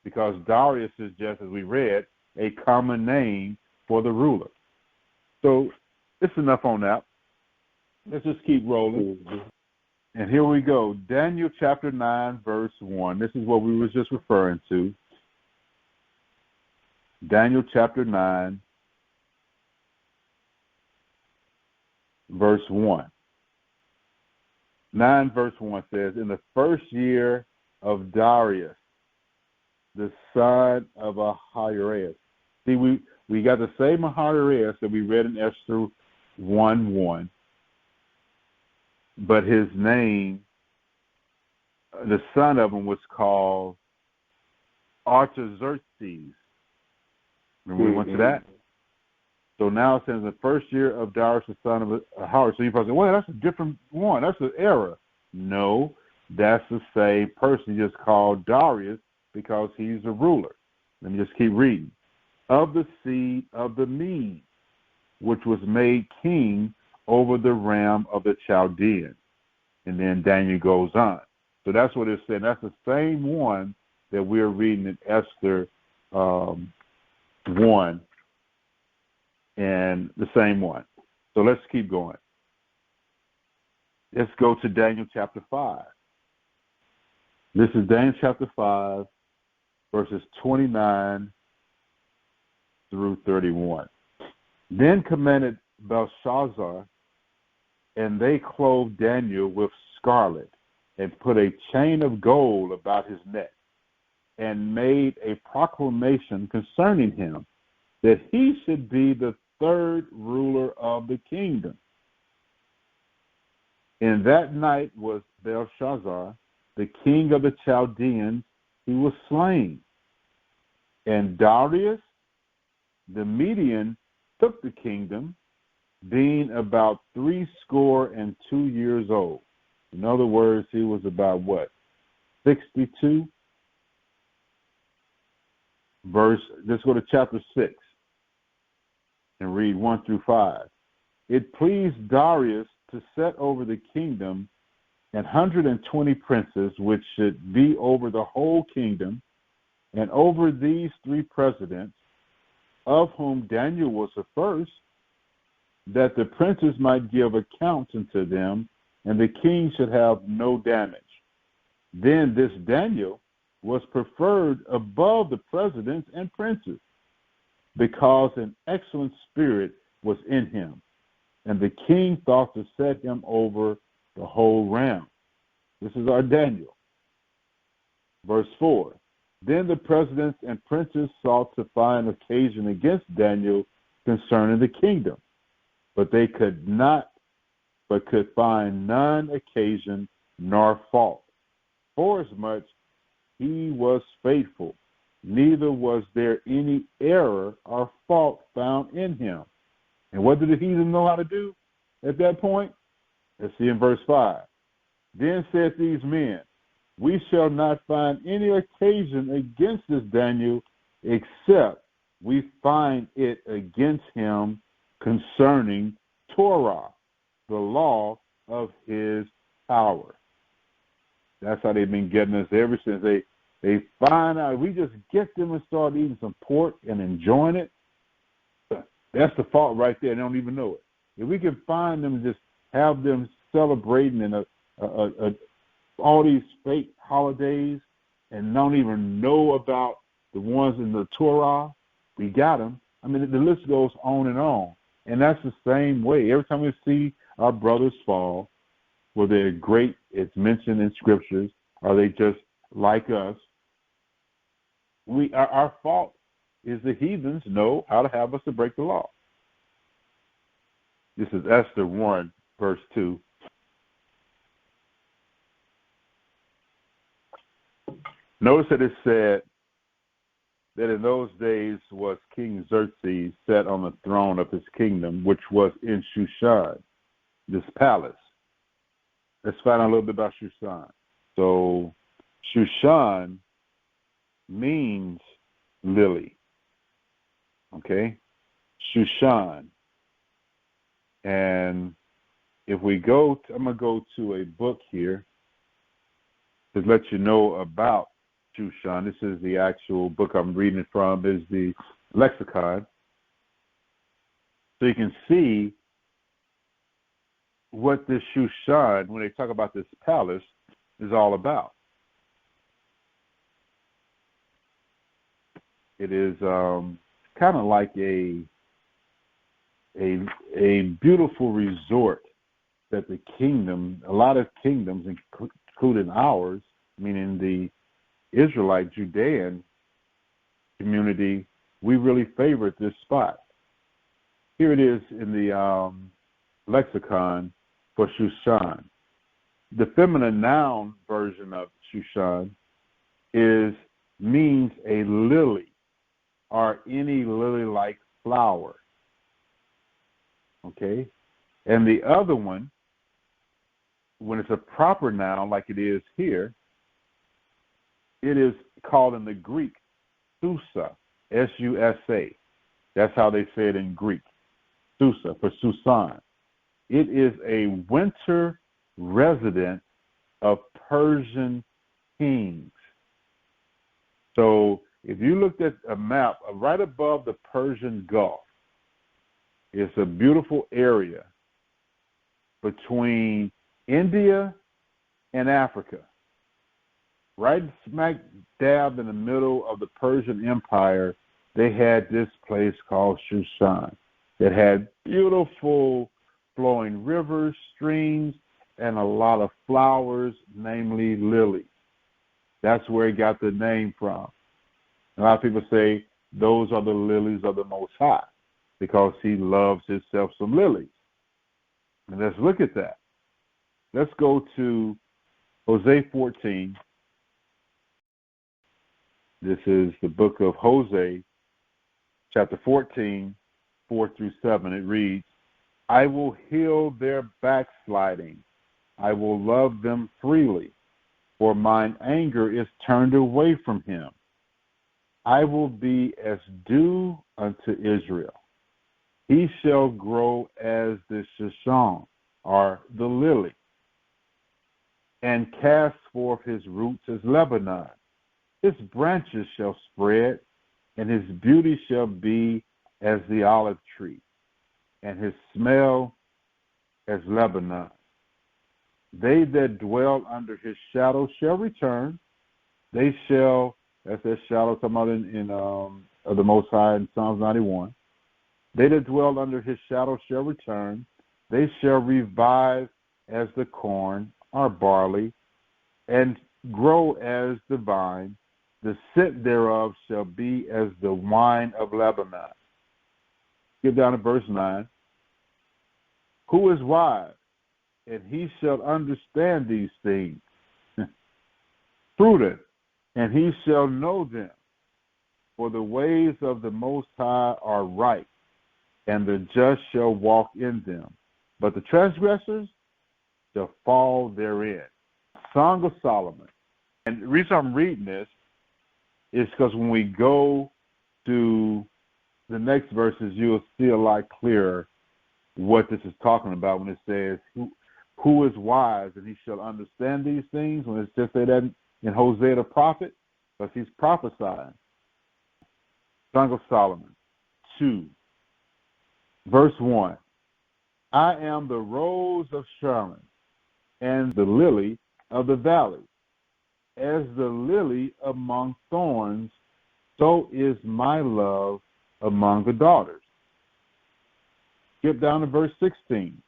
because Darius is just, as we read, a common name for the ruler. So it's enough on that. Let's just keep rolling. And here we go. Daniel chapter 9, verse 1. This is what we were just referring to. Daniel chapter 9, verse 1. 9 verse 1 says, in the first year of Darius, the son of Ahasuerus. See, we got the same Ahasuerus that we read in Esther 1:1, but his name, the son of him, was called Artaxerxes. Remember we went to that? So now it says the first year of Darius, the son of Ahasuerus. So you probably say, well, that's a different one. That's an error. No, that's the same person, just called Darius because he's a ruler. Let me just keep reading. Of the seed of the Medes, which was made king over the realm of the Chaldeans. And then Daniel goes on. So that's what it's saying. That's the same one that we're reading in Esther 1, and the same one. So let's keep going. Let's go to Daniel chapter 5. This is Daniel chapter 5, verses 29 through 31. Then commanded Belshazzar, and they clothed Daniel with scarlet, and put a chain of gold about his neck, and made a proclamation concerning him, that he should be the third ruler of the kingdom. In that night was Belshazzar, the king of the Chaldeans, he was slain. And Darius, the Median, took the kingdom, being about 62 years old. In other words, he was about what? 62? Let's go to chapter 6 and read 1 through 5. It pleased Darius to set over the kingdom 120 princes, which should be over the whole kingdom, and over these 3 presidents, of whom Daniel was the first, that the princes might give accounts unto them, and the king should have no damage. Then this Daniel was preferred above the presidents and princes, because an excellent spirit was in him, and the king thought to set him over the whole realm. This is our Daniel. Verse 4. Then the presidents and princes sought to find occasion against Daniel concerning the kingdom, but they could find none occasion nor fault, forasmuch he was faithful, neither was there any error or fault found in him. And what did the heathen know how to do at that point? Let's see in verse 5. Then said these men, we shall not find any occasion against this Daniel, except we find it against him concerning Torah, the law of his power. That's how they've been getting us ever since. They find out, we just get them and start eating some pork and enjoying it. That's the fault right there. They don't even know it. If we can find them and just have them celebrating in all these fake holidays and don't even know about the ones in the Torah, we got them. I mean, the list goes on. And that's the same way. Every time we see our brothers fall, whether they're great, it's mentioned in scriptures, are they just like us? Our fault is the heathens know how to have us to break the law. This is Esther 1, verse 2. Notice that it said that in those days was King Xerxes set on the throne of his kingdom, which was in Shushan, this palace. Let's find out a little bit about Shushan. So Shushan means lily. Okay? Shushan. And if we go, I'm going to go to a book here to let you know about Shushan. This is the actual book I'm reading from, is the lexicon. So you can see what this Shushan, when they talk about this palace, is all about. It is kind of like a beautiful resort that the kingdom, a lot of kingdoms, including ours, meaning the Israelite Judean community, we really favored this spot. Here it is in the lexicon for Shushan. The feminine noun version of Shushan means a lily or any lily-like flower. Okay? And the other one, when it's a proper noun like it is here, it is called in the Greek Susa, S-U-S-A. That's how they say it in Greek, Susa, for Susan. It is a winter resident of Persian kings. So if you looked at a map, right above the Persian Gulf, it's a beautiful area between India and Africa. Right smack dab in the middle of the Persian Empire, they had this place called Shushan that had beautiful flowing rivers, streams, and a lot of flowers, namely lilies. That's where it got the name from. A lot of people say those are the lilies of the Most High because he loves himself some lilies. And let's look at that. Let's go to Hosea 14. This is the book of Hosea, chapter 14, 4 through 7. It reads, I will heal their backsliding. I will love them freely, for mine anger is turned away from him. I will be as dew unto Israel. He shall grow as the Shushan, or the lily, and cast forth his roots as Lebanon. His branches shall spread, and his beauty shall be as the olive tree, and his smell as Lebanon. They that dwell under his shadow shall return. They shall, that's that shadow talking about in of the Most High in Psalms 91. They that dwell under his shadow shall return. They shall revive as the corn or barley, and grow as the vine. The scent thereof shall be as the wine of Lebanon. Get down to verse 9. Who is wise? And he shall understand these things. Prudent, and he shall know them. For the ways of the Most High are right, and the just shall walk in them. But the transgressors shall fall therein. Song of Solomon. And the reason I'm reading this is because when we go to the next verses, you'll see a lot clearer what this is talking about when it says, who is wise, and he shall understand these things, when it's just say that in Hosea the prophet, because he's prophesying. Song of Solomon 2, verse 1. I am the rose of Sharon and the lily of the valley. As the lily among thorns, so is my love among the daughters. Skip down to verse 16.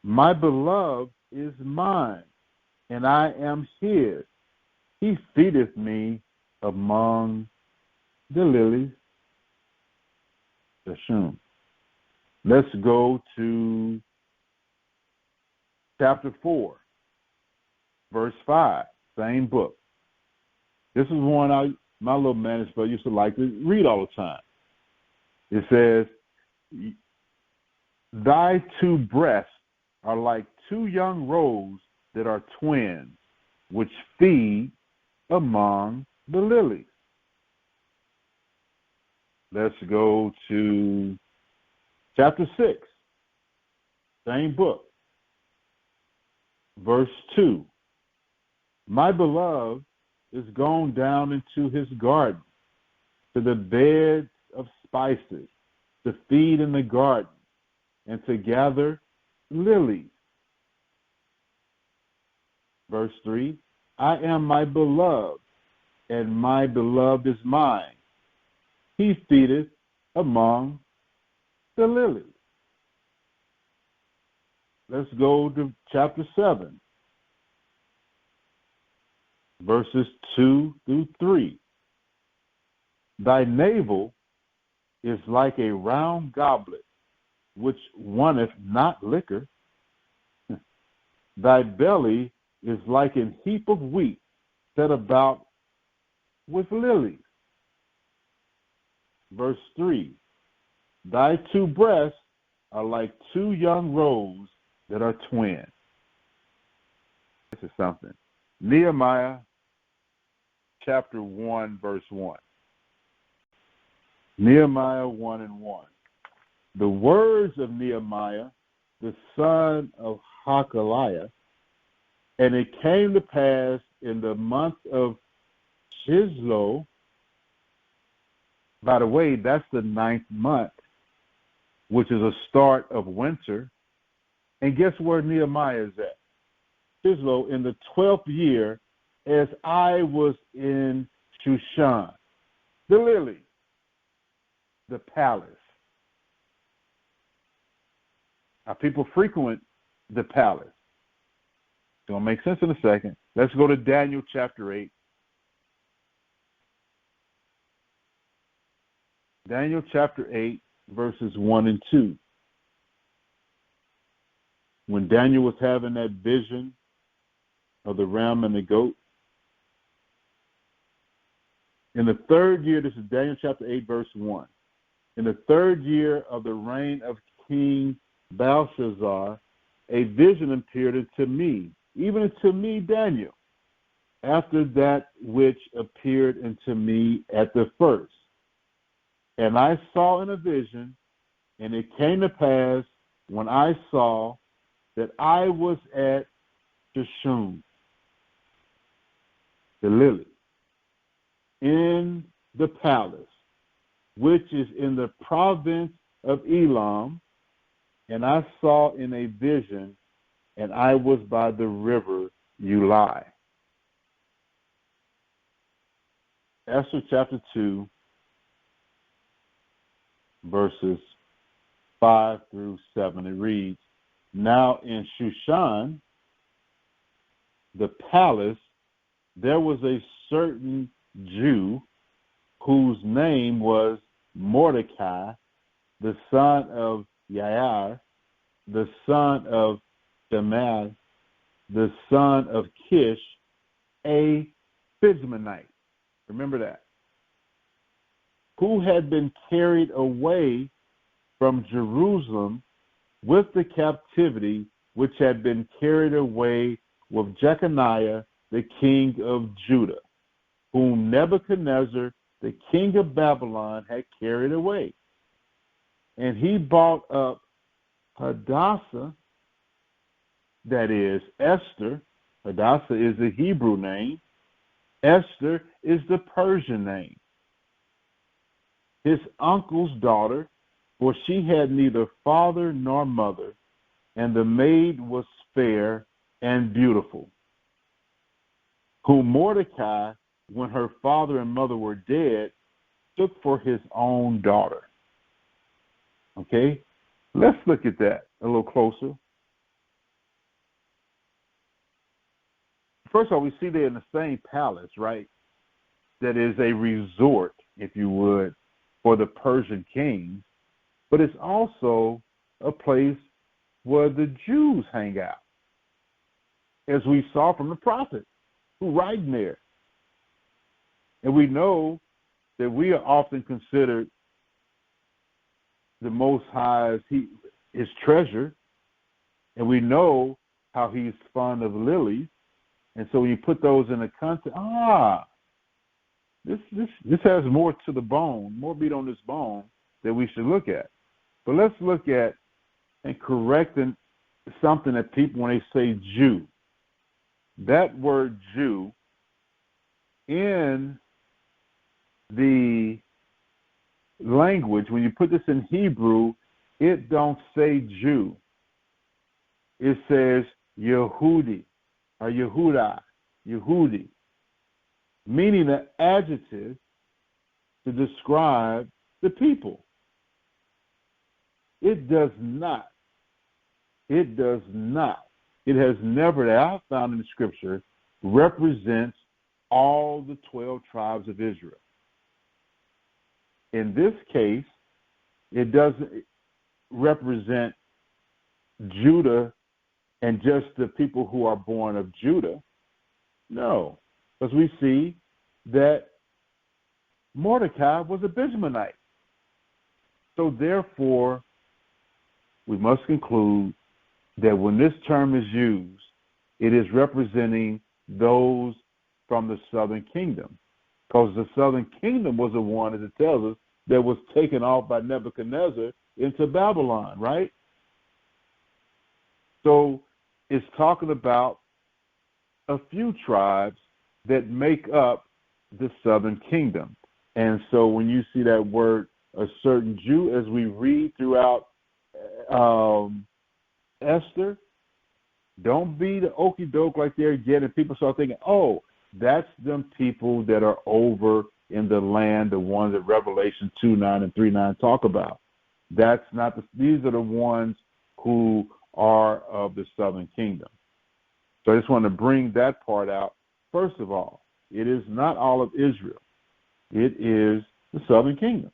My beloved is mine, and I am his. He feedeth me among the lilies. Shum. Let's go to chapter 4, verse 5, same book. This is one my little managed brother used to like to read all the time. It says, thy two breasts are like two young roes that are twins, which feed among the lilies. Let's go to chapter 6, same book, verse 2. My beloved is gone down into his garden, to the beds of spices, to feed in the garden, and to gather lilies. Verse 3, I am my beloved, and my beloved is mine. he feedeth among the lilies. Let's go to chapter 7, verses 2 through 3. Thy navel is like a round goblet, which wanteth not liquor. Thy belly is like an heap of wheat set about with lilies. Verse 3, thy two breasts are like two young roes that are twins. This is something. Nehemiah chapter 1, verse 1. Nehemiah 1 and 1. The words of Nehemiah, the son of Hakaliah, and it came to pass in the month of Chislev. By the way, that's the 9th month, which is a start of winter. And guess where Nehemiah is at? Chislev, in the 12th year, as I was in Shushan, the lily, the palace. Now, people frequent the palace. It's going to make sense in a second. Let's go to Daniel chapter 8. Daniel chapter 8, verses 1 and 2. When Daniel was having that vision of the ram and the goat, in the 3rd year, this is Daniel chapter 8, verse 1. In the 3rd year of the reign of King Belshazzar, a vision appeared unto me, even unto me, Daniel, after that which appeared unto me at the first. And I saw in a vision, and it came to pass when I saw that I was at Shushan, the lily, in the palace, which is in the province of Elam, and I saw in a vision, and I was by the river Ulai. Esther chapter 2, verses 5 through 7. It reads, now in Shushan, the palace, there was a certain Jew whose name was Mordecai, the son of Yair, the son of Shemal, the son of Kish, a Benjaminite. Remember that. Who had been carried away from Jerusalem with the captivity which had been carried away with Jeconiah, the king of Judah, whom Nebuchadnezzar, the king of Babylon, had carried away. And he brought up Hadassah, that is Esther. Hadassah is the Hebrew name. Esther is the Persian name. His uncle's daughter, for she had neither father nor mother, and the maid was fair and beautiful, whom Mordecai, when her father and mother were dead, took for his own daughter. Okay? Let's look at that a little closer. First of all, we see they're in the same palace, right? That is a resort, if you would, for the Persian kings, but it's also a place where the Jews hang out, as we saw from the prophet who writing there. And we know that we are often considered the Most High's his treasure, and we know how he's fond of lilies. And so when you put those in the context, this has more to the bone, more meat on this bone that we should look at. But let's look at and correct something that people, when they say Jew, that word Jew in the language, when you put this in Hebrew, it don't say Jew. It says Yehudi or Yehuda, Yehudi, meaning the adjective to describe the people. It does not. It does not. It has never, that I've found in the Scripture, represents all the 12 tribes of Israel. In this case, it doesn't represent Judah and just the people who are born of Judah. No, because we see that Mordecai was a Benjaminite. So therefore, we must conclude that when this term is used, it is representing those from the southern kingdom. Because the southern kingdom was the one, as it tells us, that was taken off by Nebuchadnezzar into Babylon, right? So it's talking about a few tribes that make up the southern kingdom. And so when you see that word, a certain Jew, as we read throughout Esther, don't be the okey doke like they're getting. People start thinking, oh, that's them people that are over in the land, the ones that Revelation 2:9 and 3:9 talk about. That's not these are the ones who are of the southern kingdom. So I just want to bring that part out. First of all, it is not all of Israel. It is the southern kingdom.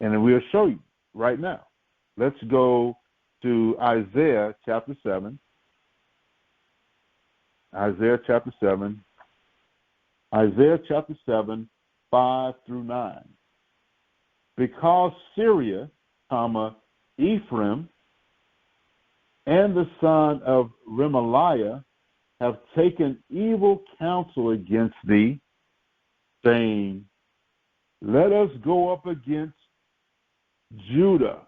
And we'll show you right now. Let's go to Isaiah chapter 7. Isaiah chapter 7. Isaiah chapter 7, 5 through 9. Because Syria, Ephraim, and the son of Remaliah have taken evil counsel against thee, saying, let us go up against Judah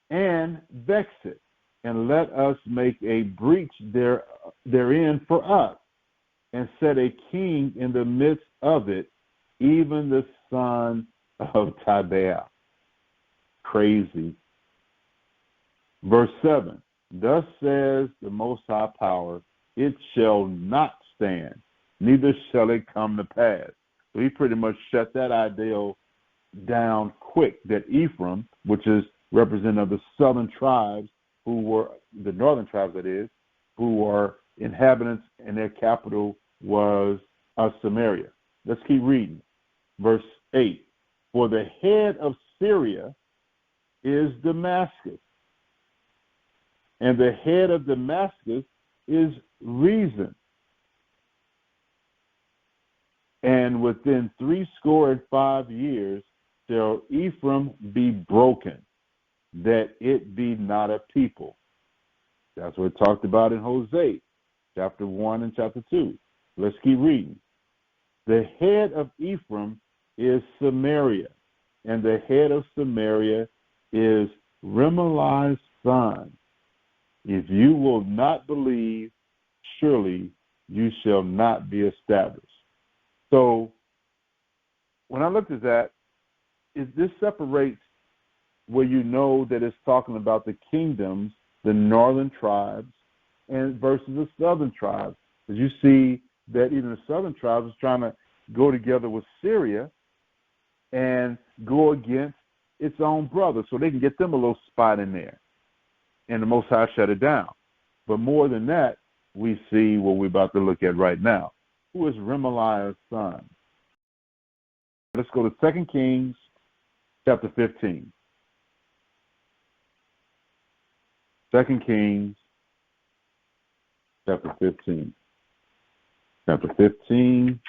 and vex it, and let us make a breach therein for us, and set a king in the midst of it, even the son of Tabeah. Crazy. Verse 7, thus says the Most High Power, it shall not stand, neither shall it come to pass. So he pretty much shut that idea down quick, that Ephraim, which is representative of the southern tribes, who were the northern tribes, that is, who were inhabitants, and their capital was Samaria. Let's keep reading. Verse 8, for the head of Syria is Damascus, and the head of Damascus is Reason. And within 65 years shall Ephraim be broken, that it be not a people. That's what it talked about in Hosea, chapter 1 and chapter 2. Let's keep reading. The head of Ephraim is Samaria, and the head of Samaria is Remaliah's son. If you will not believe, surely you shall not be established. So when I looked at that, this separates where you know that it's talking about the kingdoms, the northern tribes, and versus the southern tribes. As you see that even the southern tribes is trying to go together with Syria and go against its own brother so they can get them a little spot in there. And the Most High shut it down. But more than that, we see what we're about to look at right now. Who is Remaliah's son? Let's go to 2 Kings chapter 15. 2 Kings chapter 15. Chapter 15.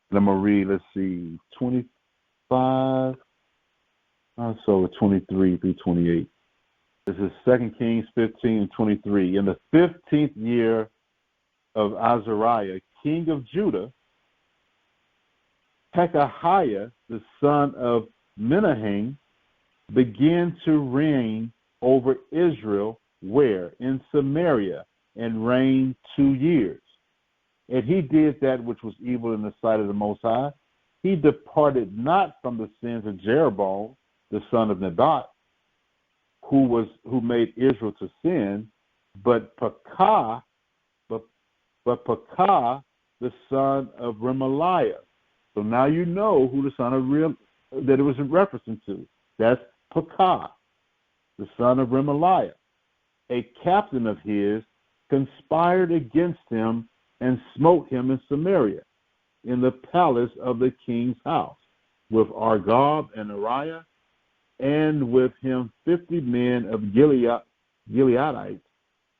And I'm going to read, let's see, 25. So 23 through 28. This is 2 Kings 15 and 23. In the 15th year of Azariah, king of Judah, Pekahiah, the son of Menahem, began to reign over Israel, where? In Samaria, and reigned 2 years. And he did that which was evil in the sight of the Most High. He departed not from the sins of Jeroboam, the son of Nebat, who made Israel to sin, but Pekah, the son of Remaliah, So now you know who the son of that it was referencing to. That's Pekah, the son of Remaliah. A captain of his conspired against him and smote him in Samaria, in the palace of the king's house, with Argob and Uriah, and with him 50 men of Gileadites,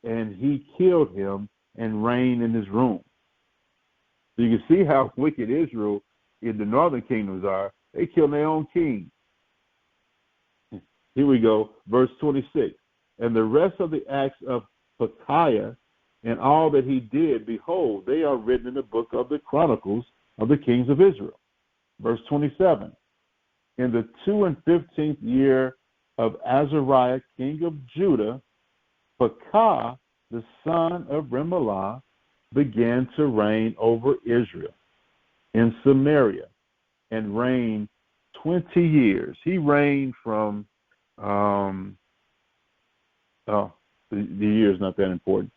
and he killed him and reigned in his room. So you can see how wicked Israel in the northern kingdoms are. They killed their own king. Here we go, verse 26. And the rest of the acts of Pekahiah and all that he did, behold, they are written in the book of the Chronicles of the kings of Israel. Verse 27. In the 15th year of Azariah, king of Judah, Pekah, the son of Remaliah, began to reign over Israel in Samaria, and reigned 20 years. He reigned from, the year is not that important.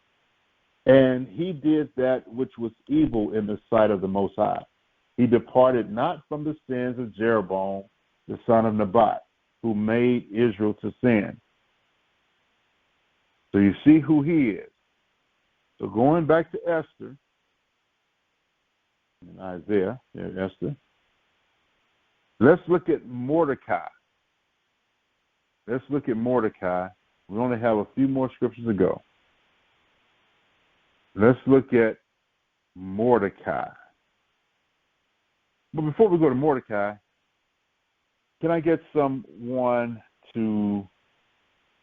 And he did that which was evil in the sight of the Most High. He departed not from the sins of Jeroboam, the son of Nebat, who made Israel to sin. So you see who he is. So going back to Esther, and Isaiah, Esther, let's look at Mordecai. Let's look at Mordecai. We only have a few more scriptures to go. Let's look at Mordecai. But before we go to Mordecai, can I get someone to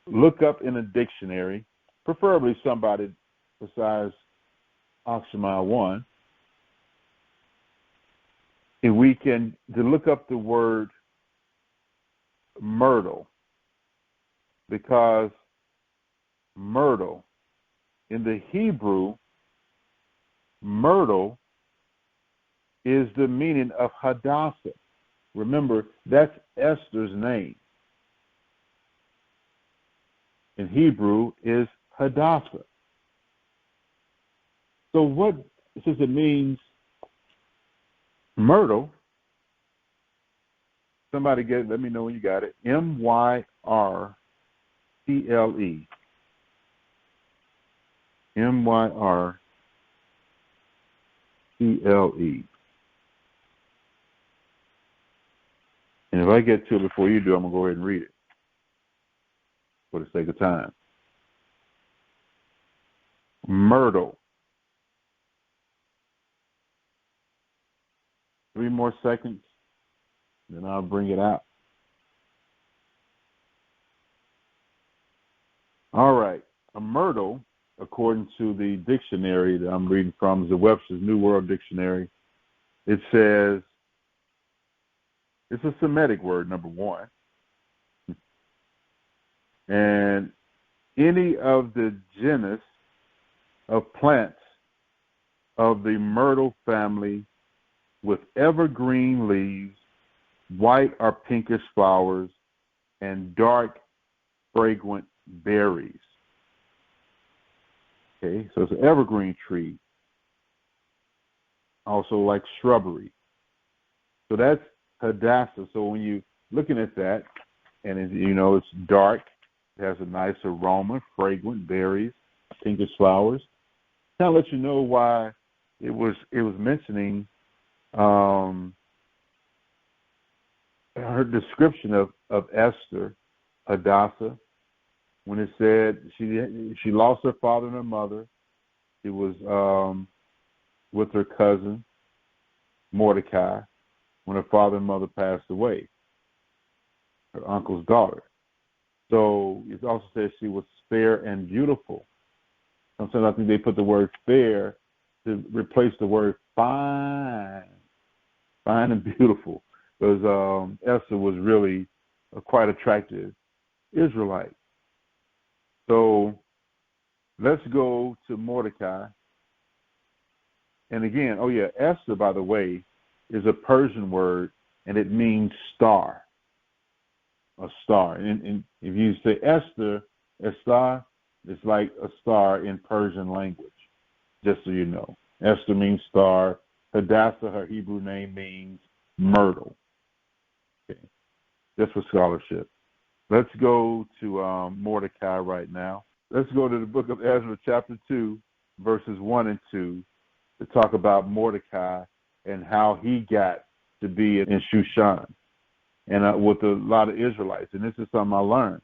look up in a dictionary, preferably somebody besides Oxymal 1, if we can, to look up the word myrtle, because myrtle, in the Hebrew, myrtle is the meaning of Hadassah. Remember, that's Esther's name. In Hebrew is Hadassah. So what, since it means myrtle, somebody let me know when you got it. Myrtle. Myrtle. And if I get to it before you do, I'm going to go ahead and read it for the sake of time. Myrtle. 3 more seconds, then I'll bring it out. All right. A myrtle, according to the dictionary that I'm reading from, is the Webster's New World Dictionary. It says, it's a Semitic word, number 1. And any of the genus of plants of the myrtle family with evergreen leaves, white or pinkish flowers, and dark, fragrant berries. Okay, so it's an evergreen tree, also like shrubbery. So that's Hadassah. So when you're looking at that, and it's dark, it has a nice aroma, fragrant berries, pinkish flowers. Kind of let you know why it was mentioning her description of Esther, Hadassah, when it said she lost her father and her mother. She was with her cousin Mordecai when her father and mother passed away, her uncle's daughter. So it also says she was fair and beautiful. Sometimes I think they put the word fair to replace the word fine and beautiful, because Esther was really a quite attractive Israelite. So let's go to Mordecai. And again, Esther, by the way, is a Persian word, and it means star, a star. And if you say Esther, it's like a star in Persian language, just so you know. Esther means star, Hadassah, her Hebrew name, means myrtle. Okay. Just for scholarship. Let's go to Mordecai right now. Let's go to the book of Ezra, chapter 2, verses 1 and 2, to talk about Mordecai and how he got to be in Shushan and with a lot of Israelites. And this is something I learned.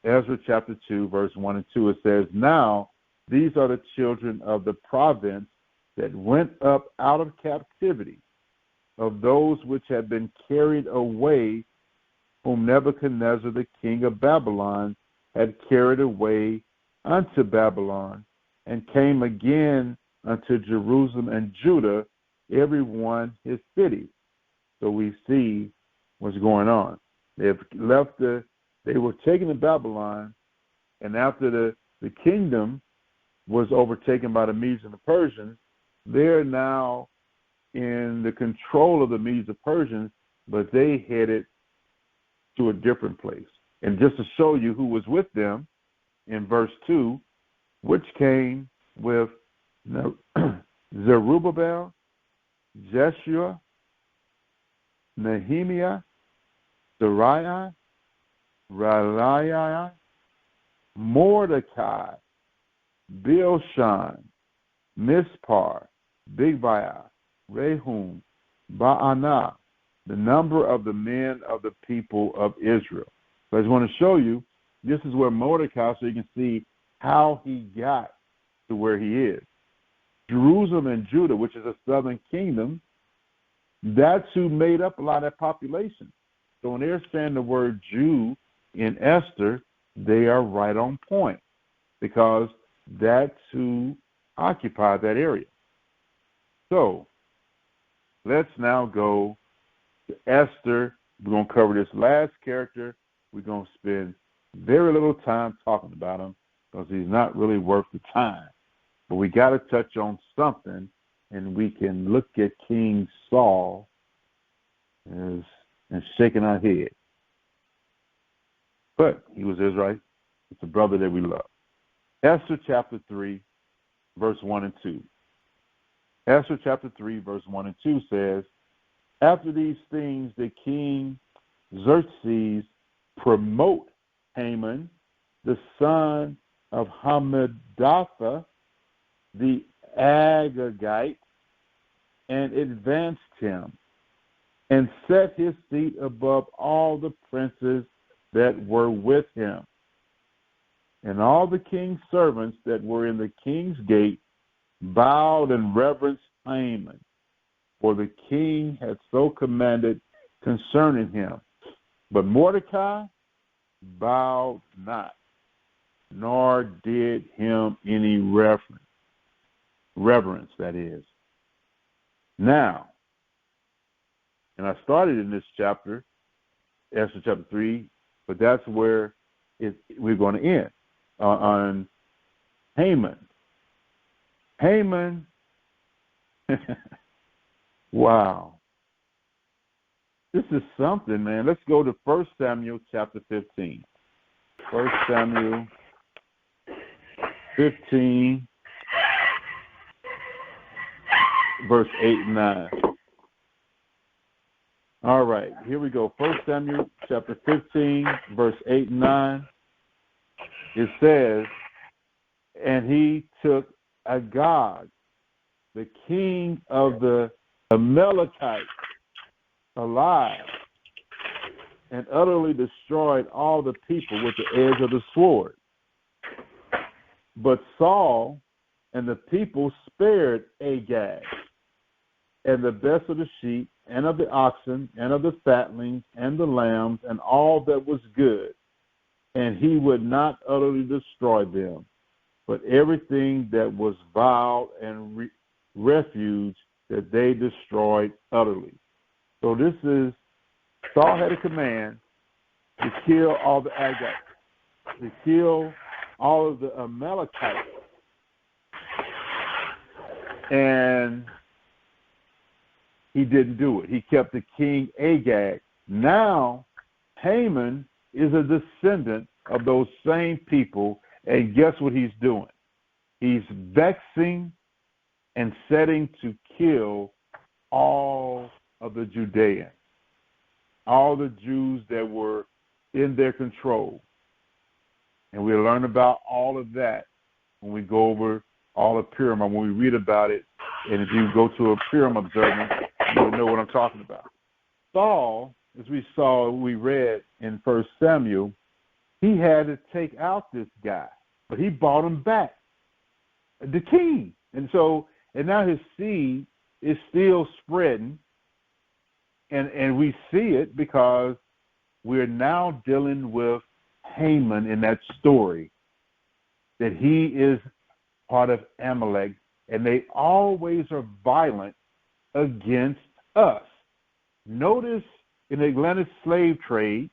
Ezra chapter 2, verse 1 and 2, it says, "Now these are the children of the province that went up out of captivity, of those which had been carried away, whom Nebuchadnezzar the king of Babylon had carried away unto Babylon, and came again unto Jerusalem and Judah, every one his city." So we see what's going on. They were taken to Babylon, and after the kingdom was overtaken by the Medes and the Persians, they're now in the control of the Medes and Persians, but they headed to a different place. And just to show you who was with them, in verse 2, which came with Zerubbabel, Jeshua, Nehemiah, Sariah, Reelaiah, Mordecai, Bilshan, Mispar, Bigvaiah, Rehum, Baanah, the number of the men of the people of Israel. So I just want to show you, this is where Mordecai, so you can see how he got to where he is. Jerusalem and Judah, which is a southern kingdom, that's who made up a lot of that population. So when they're saying the word Jew in Esther, they are right on point, because that's who occupied that area. So let's now go to Esther. We're going to cover this last character. We're going to spend very little time talking about him because he's not really worth the time. But we got to touch on something, and we can look at King Saul and shaking our head. But he was Israelite. It's a brother that we love. Esther chapter 3, verse 1 and 2. Esther chapter 3, verse 1 and 2 says, "After these things, the king Xerxes promote Haman, the son of Hammedatha, the Agagite, and advanced him, and set his seat above all the princes that were with him. And all the king's servants that were in the king's gate bowed and reverenced Haman, for the king had so commanded concerning him. But Mordecai bowed not, nor did him any reverence, that is. Now, and I started in this chapter, Esther chapter 3, but that's where we're going to end, on Haman. Haman, wow. This is something, man. Let's go to 1 Samuel chapter 15. 1 Samuel 15, verse 8 and 9. All right, here we go. 1 Samuel chapter 15, verse 8 and 9. It says, "And he took Agag, the king of the Amalekites, alive, and utterly destroyed all the people with the edge of the sword. But Saul and the people spared Agag, and the best of the sheep, and of the oxen, and of the fatlings, and the lambs, and all that was good. And he would not utterly destroy them, but everything that was vile and refuge that they destroyed utterly." So this is, Saul had a command to kill all the Agagites, to kill all of the Amalekites. And he didn't do it. He kept the king Agag. Now, Haman is a descendant of those same people, and guess what he's doing? He's vexing and setting to kill all of the Judeans, all the Jews that were in their control. And we'll learn about all of that when we go over all of Purim, or when we read about it. And if you go to a Purim observance, you'll know what I'm talking about. Saul, as we read in 1 Samuel, he had to take out this guy, but he bought him back, the king. And now his seed is still spreading, and we see it because we're now dealing with Haman in that story, that he is part of Amalek, and they always are violent against us. Notice in the Atlantic slave trade,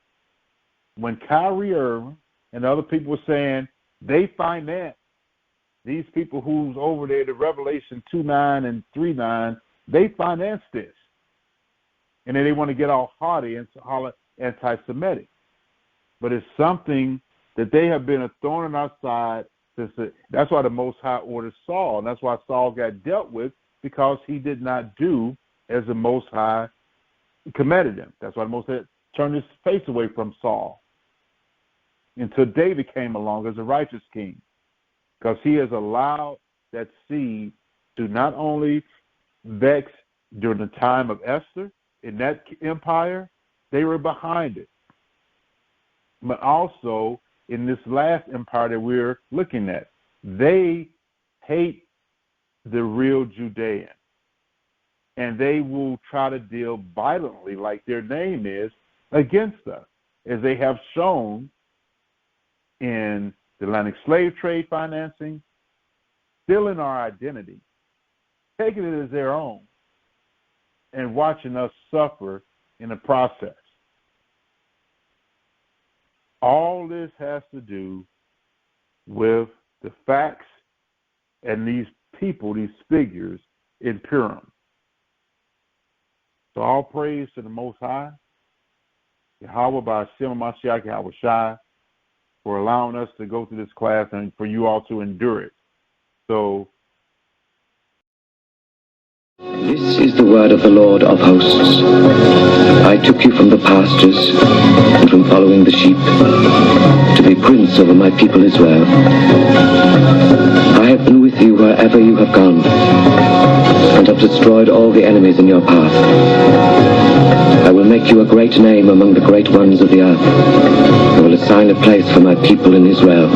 when Kyrie Irving and other people were saying they finance these people who's over there, the Revelation 2:9 and 3:9, they finance this. And then they want to get all haughty and holler anti-Semitic. But it's something that they have been a thorn in our side since that's why the Most High ordered Saul. And that's why Saul got dealt with, because he did not do as the Most High commanded him. That's why the Most High turned his face away from Saul until David came along as a righteous king, because he has allowed that seed to not only vex during the time of Esther in that empire, they were behind it, but also in this last empire that we're looking at. They hate the real Judean, and they will try to deal violently, like their name is, against us, as they have shown in the Atlantic slave trade financing, stealing our identity, taking it as their own, and watching us suffer in the process. All this has to do with the facts and these people, these figures in Purim. So all praise to the Most High, Yahweh Ba'ashem Mashiach Yahweh Shai, for allowing us to go through this class and for you all to endure it. So, this is the word of the Lord of hosts. I took you from the pastures and from following the sheep to be prince over my people Israel. I have been with you wherever you have gone, and have destroyed all the enemies in your path. I will make you a great name among the great ones of the earth. I will assign a place for my people in Israel.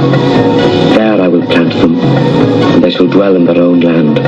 There I will plant them, and they shall dwell in their own land.